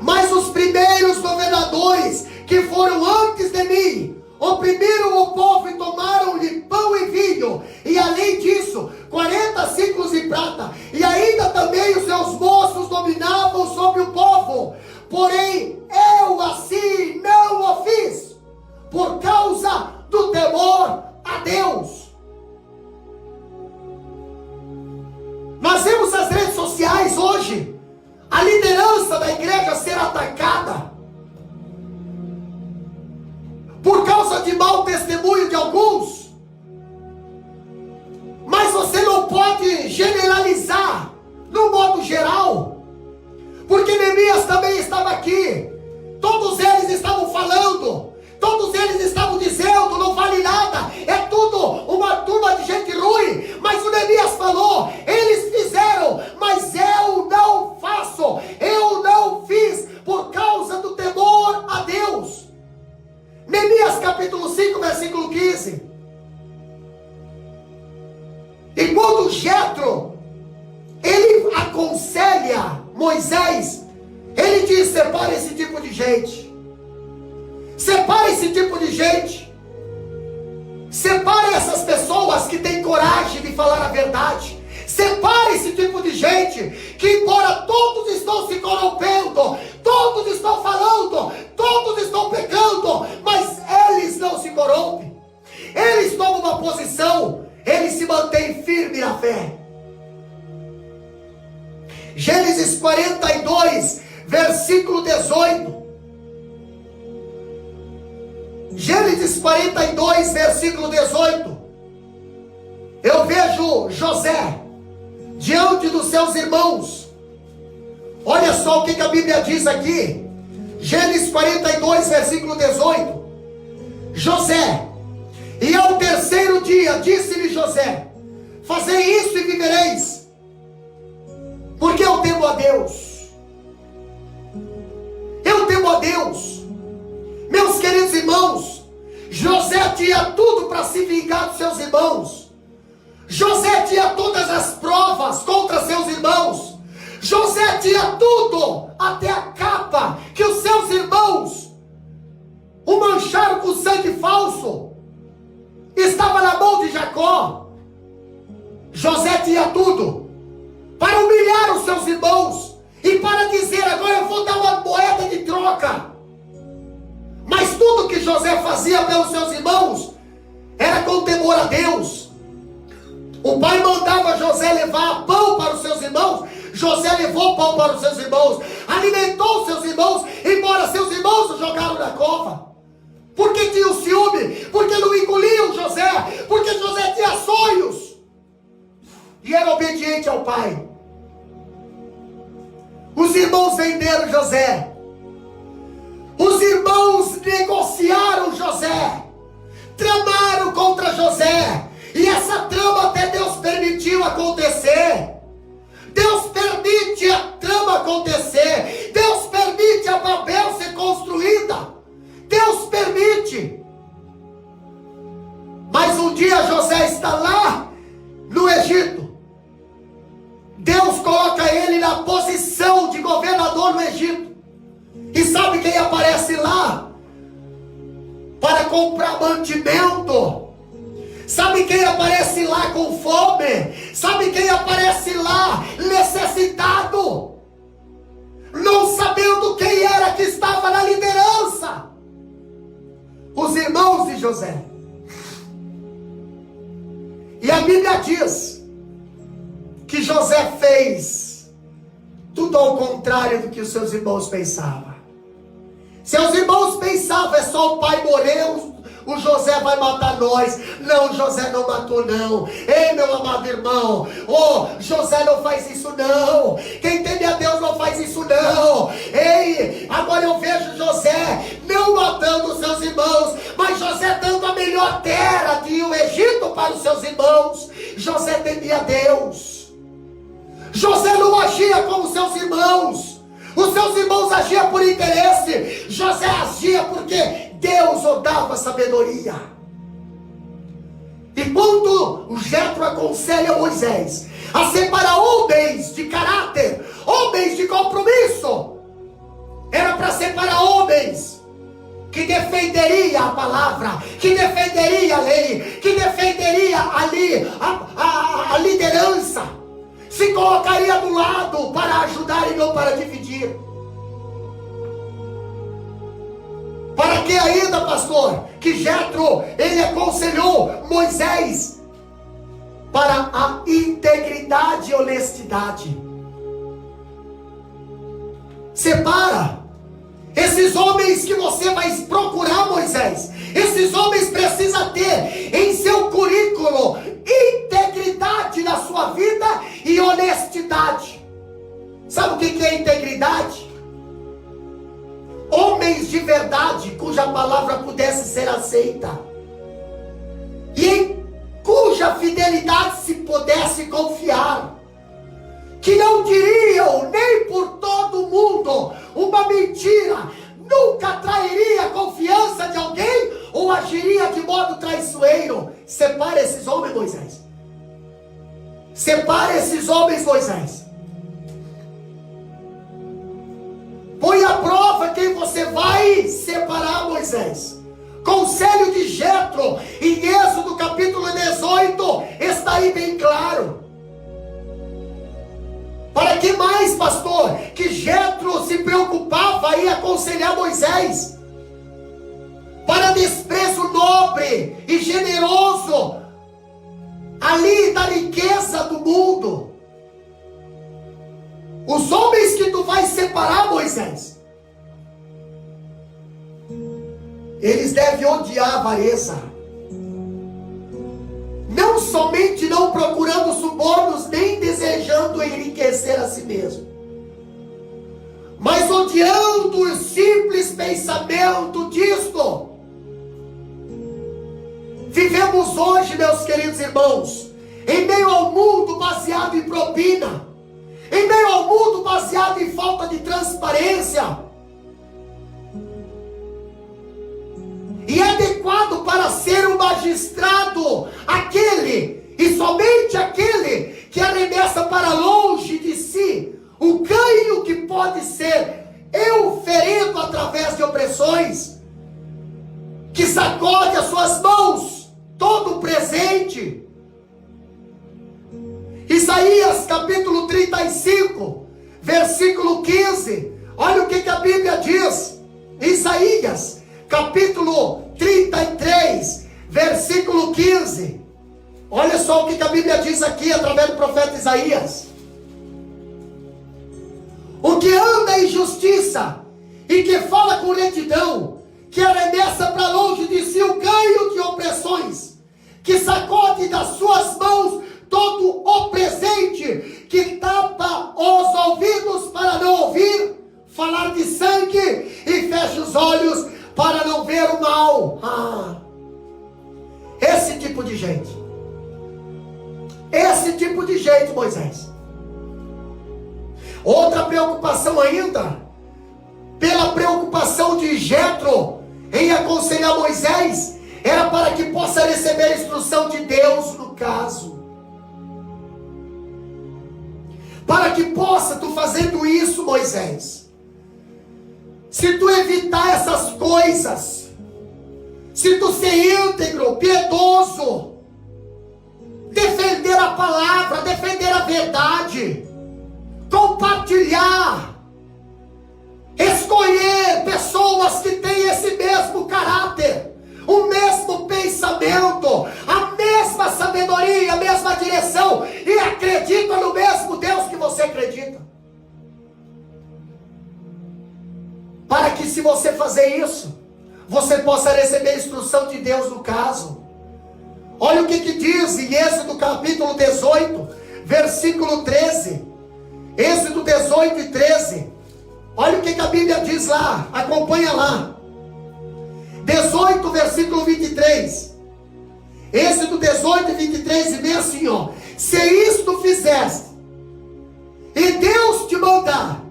Speaker 1: mas os primeiros governadores que foram antes de mim oprimiram o povo e tomaram-lhe pão e vinho, e além disso 40 ciclos de prata, e ainda também os seus moços dominavam sobre o povo. Porém eu assim não o fiz, por causa do temor a Deus. Nós vemos nas redes sociais hoje a liderança da igreja ser atacada por causa de mau testemunho de alguns. Mas você não pode generalizar no modo geral, porque Neemias também estava aqui. Todos eles estavam falando, todos eles estavam dizendo: não vale nada, é tudo uma turma de gente ruim. Mas o Neemias falou: eles fizeram, mas eu não faço, eu não fiz, por causa do temor a Deus. Neemias capítulo 5, versículo 15. E quando Jetro, ele aconselha Moisés, ele diz: separa esse tipo de gente. Separe esse tipo de gente. Separe essas pessoas que têm coragem de falar a verdade. Separe esse tipo de gente que, embora todos estão se corrompendo, todos estão falando, todos estão pecando, mas eles não se corrompem. Eles tomam uma posição, eles se mantêm firmes na fé. Gênesis 42, versículo 18. Gênesis 42, versículo 18. Eu vejo José diante dos seus irmãos. Olha só o que a Bíblia diz aqui. Gênesis 42, versículo 18. José: e ao terceiro dia disse-lhe José: fazei isso e vivereis, porque eu temo a Deus. Eu temo a Deus. Meus queridos irmãos, José tinha tudo para se vingar dos seus irmãos. José tinha todas as provas contra seus irmãos. José tinha tudo, até a capa que os seus irmãos o mancharam com sangue falso, estava na mão de Jacó. José tinha tudo para humilhar os seus irmãos e para dizer: agora eu vou dar uma moeda de troca. Mas tudo que José fazia pelos seus irmãos era com temor a Deus. O pai mandava José levar pão para os seus irmãos. José levou pão para os seus irmãos, alimentou os seus irmãos, embora seus irmãos o jogaram na cova. Porque tinha o ciúme, porque não engoliam José, porque José tinha sonhos e era obediente ao pai. Os irmãos venderam José. Os irmãos negociaram José, tramaram contra José, e essa trama até Deus permitiu acontecer. Deus permite a trama acontecer. Deus permite a Babel ser construída. Deus permite. Mas um dia José está lá no Egito. Deus coloca ele na posição de governador no Egito. E sabe quem aparece lá para comprar mantimento? Sabe quem aparece lá com fome? Sabe quem aparece lá necessitado? Não sabendo quem era que estava na liderança. Os irmãos de José. E a Bíblia diz que José fez tudo ao contrário do que os seus irmãos pensavam. Seus irmãos pensavam: é só o pai morrer, o José vai matar nós. Não, José não matou não. Ei, meu amado irmão, José não faz isso não. Quem teme a Deus não faz isso não. Ei, agora eu vejo José não matando os seus irmãos, mas José dando a melhor terra do Egito para os seus irmãos. José temia a Deus. José não agia como seus irmãos. Os seus irmãos agiam por interesse. José agia porque Deus o dava sabedoria. E quando o Jetro aconselha Moisés a separar homens de caráter, homens de compromisso, era para separar homens que defenderia a palavra, que defenderia a lei, que defenderia ali a liderança, se colocaria do lado para ajudar e não para dividir. Para que ainda, pastor? Que Jetro, ele aconselhou Moisés para a integridade e honestidade. Separa esses homens que você vai procurar, Moisés. Esses homens precisam ter em seu currículo integridade na sua vida e honestidade. Sabe o que é integridade? Homens de verdade, cuja palavra pudesse ser aceita e em cuja fidelidade se pudesse confiar, que não diriam nem por todo mundo uma mentira, nunca trairia a confiança de alguém ou agiria de modo traiçoeiro. Separe esses homens, Moisés. Separe esses homens, Moisés. Põe à prova quem você vai ser separar Moisés. Conselho de Jetro, em Êxodo capítulo 18, está aí bem claro. Para que mais, pastor? Que Jetro se preocupava em aconselhar Moisés. Para desprezo nobre e generoso, ali da riqueza do mundo. Os homens que tu vais separar, Moisés, eles devem odiar a avareza. Não somente não procurando subornos, nem desejando enriquecer a si mesmo, mas odiando o simples pensamento disto. Vivemos hoje, meus queridos irmãos, em meio ao mundo baseado em propina, em meio ao mundo baseado em falta de transparência. E é adequado para ser um magistrado aquele, e somente aquele, que arremessa para longe de si o ganho que pode ser euferido através de opressões, que sacode as suas mãos todo o presente. Isaías capítulo 35, versículo 15, olha o que a Bíblia diz. Isaías capítulo 33, versículo 15, olha só o que a Bíblia diz aqui através do profeta Isaías. O que anda em justiça e que fala com retidão, que arremessa para longe de si o ganho de opressões, que sacode das suas mãos todo o presente, que tapa os ouvidos para não ouvir falar de sangue e fecha os olhos para não ver o mal. Esse tipo de gente, Moisés. Outra preocupação ainda, pela preocupação de Jetro em aconselhar Moisés, era para que possa receber a instrução de Deus no caso. Para que possa, tu fazendo isso, Moisés, se tu evitar essas coisas, se tu ser íntegro, piedoso, defender a palavra, defender a verdade, compartilhar, escolher pessoas que têm esse mesmo caráter, o mesmo pensamento, a mesma sabedoria, a mesma direção, e acredita no mesmo Deus que você acredita. Para que, se você fazer isso, você possa receber a instrução de Deus no caso. Olha o que diz em Êxodo capítulo 18, versículo 13. Êxodo 18 e 13. Olha o que a Bíblia diz lá, acompanha lá. 18, versículo 23. Êxodo 18 e 23, e vem assim, ó: se isto fizeste, e Deus te mandar,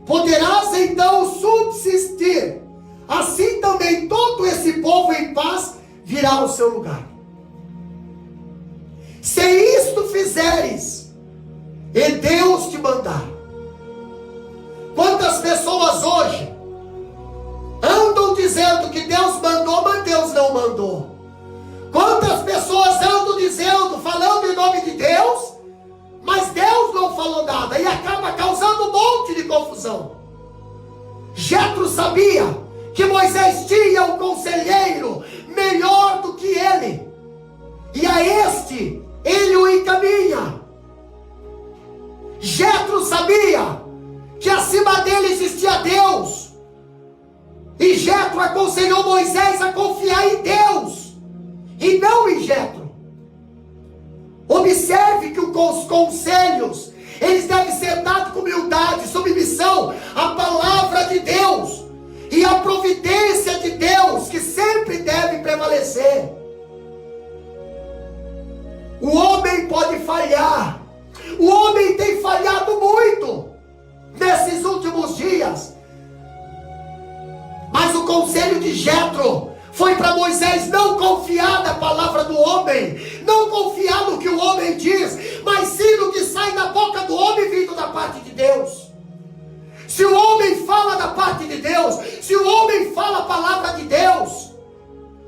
Speaker 1: poderás então subsistir, assim também todo esse povo em paz virá ao seu lugar. Se isto fizeres, e Deus te mandar. Quantas pessoas hoje andam dizendo que Deus mandou, mas Deus não mandou? Quantas pessoas andam dizendo, falando em nome de Deus, mas Deus não falou nada, e acaba causando um monte de confusão. Jetro sabia que Moisés tinha um conselheiro melhor do que ele, e a este ele o encaminha. Jetro sabia que acima dele existia Deus, e Jetro aconselhou Moisés a confiar em Deus e não em Jetro. Observe que os conselhos, eles devem ser dados com humildade, submissão à palavra de Deus e à providência de Deus, que sempre deve prevalecer. O homem pode falhar, o homem tem falhado muito nesses últimos dias, mas o conselho de Jetro foi para Moisés não confiar na palavra do homem, não confiar no que o homem diz, mas sim no que sai da boca do homem vindo da parte de Deus. Se o homem fala da parte de Deus. Se o homem fala a palavra de Deus,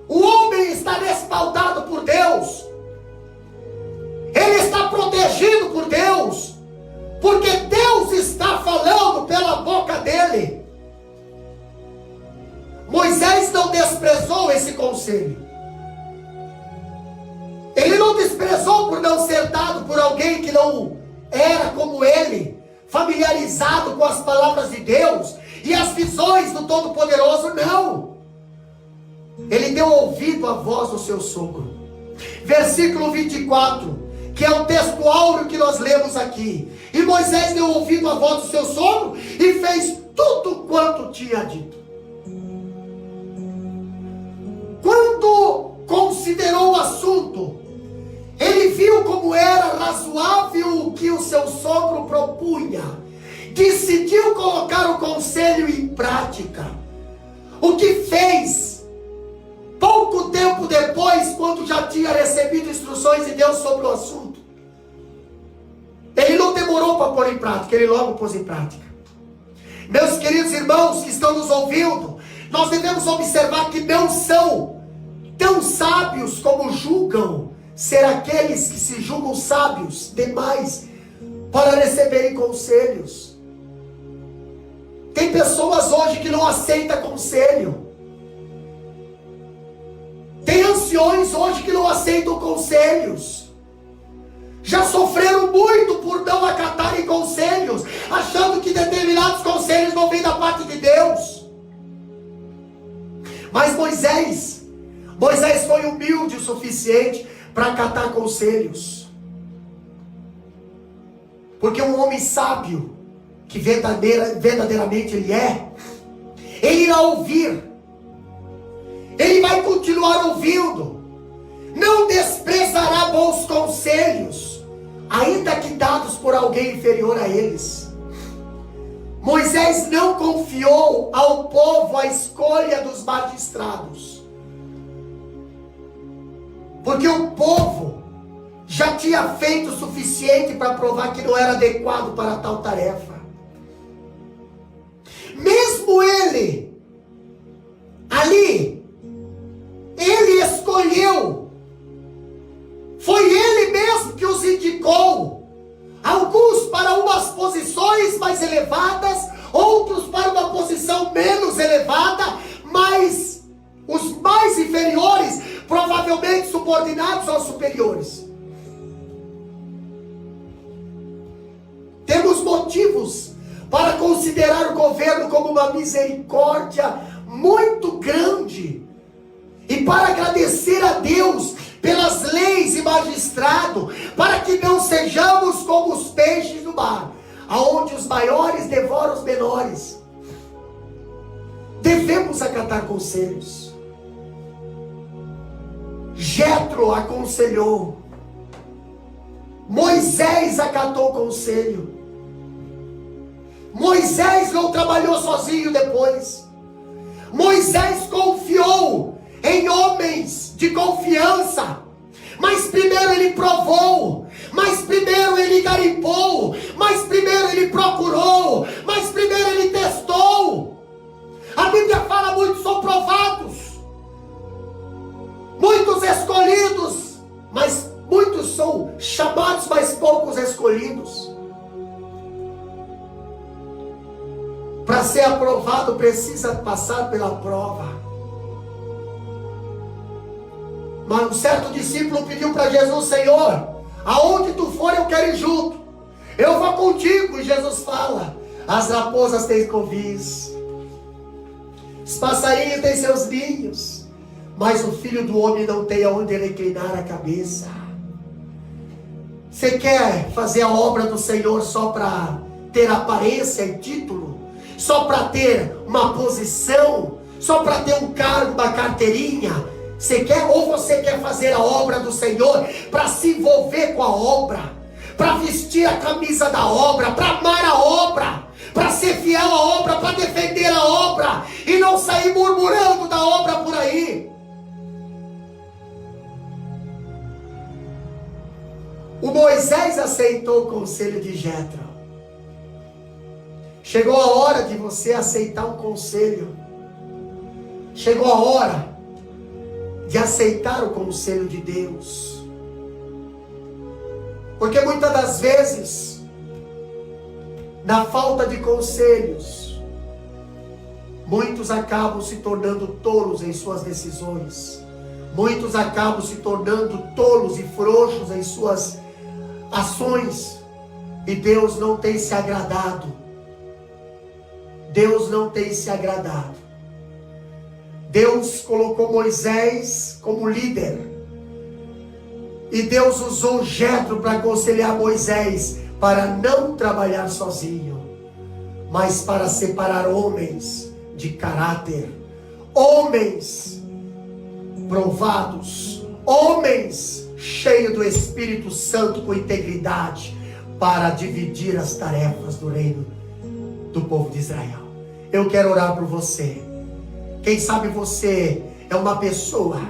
Speaker 1: o homem está respaldado por Deus, ele está protegido por Deus, porque Deus está falando pela boca dele. Moisés não desprezou esse conselho. Ele não desprezou por não ser dado por alguém que não era como ele, familiarizado com as palavras de Deus e as visões do Todo-Poderoso, não. Ele deu ouvido à voz do seu sogro. Versículo 24, que é o texto áureo que nós lemos aqui. E Moisés deu ouvido à voz do seu sogro e fez tudo quanto tinha dito. Quando considerou o assunto, ele viu como era razoável o que o seu sogro propunha. Decidiu colocar o conselho em prática. O que fez pouco tempo depois, quando já tinha recebido instruções de Deus sobre o assunto. Ele não demorou para pôr em prática, ele logo pôs em prática. Meus queridos irmãos que estão nos ouvindo, nós devemos observar que não são tão sábios como julgam ser aqueles que se julgam sábios demais para receberem conselhos. Tem pessoas hoje que não aceitam conselho. Tem anciões hoje que não aceitam conselhos. Já sofreram muito por não acatarem conselhos, achando que determinados conselhos não vêm da parte de Deus. Mas Moisés foi humilde o suficiente para acatar conselhos. Porque um homem sábio, que verdadeiramente ele irá ouvir. Ele vai continuar ouvindo. Não desprezará bons conselhos, ainda que dados por alguém inferior a eles. Moisés não confiou ao povo a escolha dos magistrados, porque o povo já tinha feito o suficiente para provar que não era adequado para tal tarefa. Mesmo ele, ali, ele escolheu, foi ele mesmo que os indicou, alguns para umas posições mais elevadas, outros para uma posição menos elevada, mas os mais inferiores, provavelmente subordinados aos superiores. Temos motivos para considerar o governo como uma misericórdia muito grande, e para agradecer a Deus pelas leis e magistrado, para que não sejamos como os peixes do mar, aonde os maiores devoram os menores. Devemos acatar conselhos. Jetro aconselhou, Moisés acatou o conselho. Moisés não trabalhou sozinho depois. Moisés confiou em homens de confiança, mas primeiro ele provou, mas primeiro ele garimpou, mas primeiro ele procurou, mas primeiro ele testou. A Bíblia fala: muitos são provados, muitos escolhidos, mas muitos são chamados, mas poucos escolhidos. Para ser aprovado precisa passar pela prova. Mas um certo discípulo pediu para Jesus: Senhor, aonde tu for eu quero ir junto, eu vou contigo. E Jesus fala: as raposas têm covis, os passarinhos têm seus ninhos, mas o Filho do Homem não tem aonde reclinar a cabeça. Você quer fazer a obra do Senhor só para ter aparência e título? Só para ter uma posição? Só para ter um cargo, uma carteirinha? Você quer? Ou você quer fazer a obra do Senhor para se envolver com a obra, para vestir a camisa da obra, para amar a obra, para ser fiel à obra, para defender a obra e não sair murmurando da obra por aí? O Moisés aceitou o conselho de Jetro. Chegou a hora de você aceitar um conselho. Chegou a hora de aceitar o conselho de Deus. Porque muitas das vezes, na falta de conselhos, muitos acabam se tornando tolos em suas decisões. Muitos acabam se tornando tolos e frouxos em suas ações. E Deus não tem se agradado. Deus não tem se agradado. Deus colocou Moisés como líder. E Deus usou Jetro para aconselhar Moisés para não trabalhar sozinho, mas para separar homens de caráter, homens provados, homens cheios do Espírito Santo com integridade, para dividir as tarefas do reino do povo de Israel. Eu quero orar por você. Quem sabe você é uma pessoa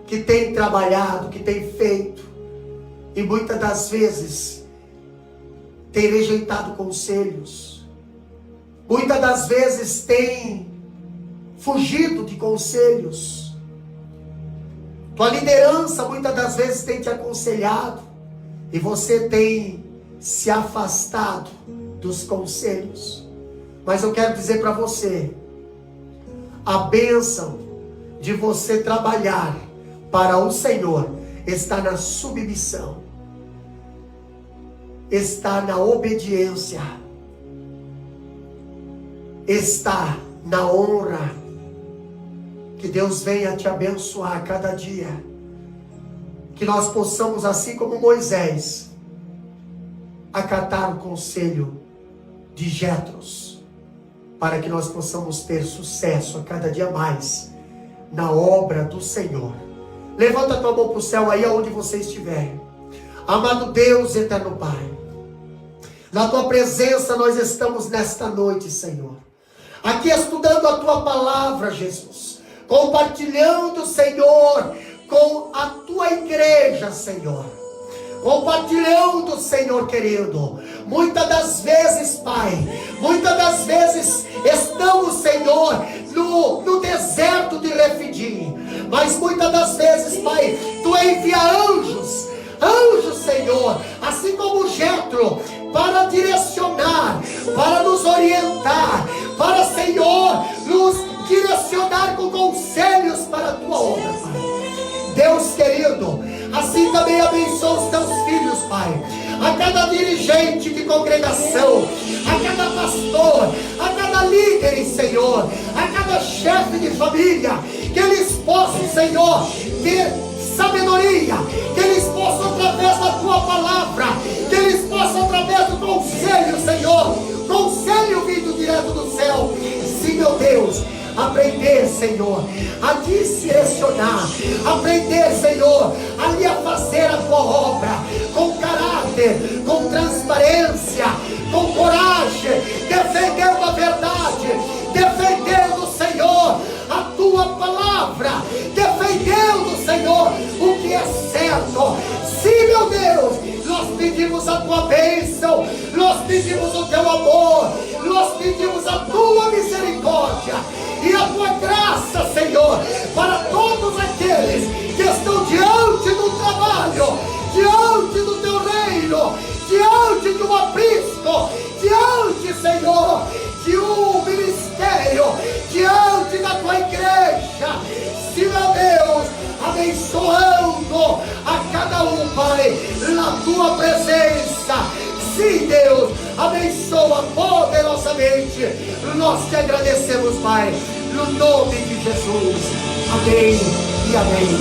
Speaker 1: que tem trabalhado, que tem feito, e muitas das vezes tem rejeitado conselhos, muitas das vezes tem fugido de conselhos. Tua liderança muitas das vezes tem te aconselhado, e você tem se afastado dos conselhos. Mas eu quero dizer para você, a bênção de você trabalhar para o Senhor está na submissão, está na obediência, está na honra. Que Deus venha te abençoar cada dia, que nós possamos, assim como Moisés, acatar o conselho de Jetros, para que nós possamos ter sucesso a cada dia mais na obra do Senhor. Levanta a tua mão para o céu aí aonde você estiver. Amado Deus, eterno Pai, na tua presença nós estamos nesta noite, Senhor, aqui estudando a tua palavra, Jesus, compartilhando, Senhor, com a tua igreja, Senhor, compartilhando, Senhor querido. Muitas das vezes, Pai, muitas das vezes estamos, Senhor, no deserto de Refidim, mas muitas das vezes, Pai, tu envia anjos, Senhor, assim como Jetro, para direcionar, para nos orientar, para, Senhor, nos direcionar com conselhos para a tua obra, Pai. Deus querido, assim também abençoa os teus filhos, Pai, a cada dirigente de congregação, a cada pastor, a cada líder, Senhor, a cada chefe de família, que eles possam, Senhor, ter sabedoria, que eles possam, através da tua palavra, que eles possam, através do conselho, Senhor, conselho vindo direto do céu, sim, meu Deus, aprender, Senhor, a direcionar, aprender, Senhor, ali a fazer a tua obra, com caráter, com transparência, com coragem, defendendo a verdade, defendendo, Senhor, a tua palavra, defendendo, Senhor, o que é certo. Sim, meu Deus, nós pedimos a tua bênção, nós pedimos o teu amor, nós pedimos a tua misericórdia e a tua graça, Senhor, para todos aqueles que estão diante do trabalho, diante do teu reino, diante de um aprisco, diante, Senhor, de um ministério, diante da tua igreja. Sim, meu Deus, abençoando a cada um, Pai, na tua presença. Sim, Deus, abençoa poderosamente. Nós te agradecemos, Pai, no nome de Jesus. Amém e amém.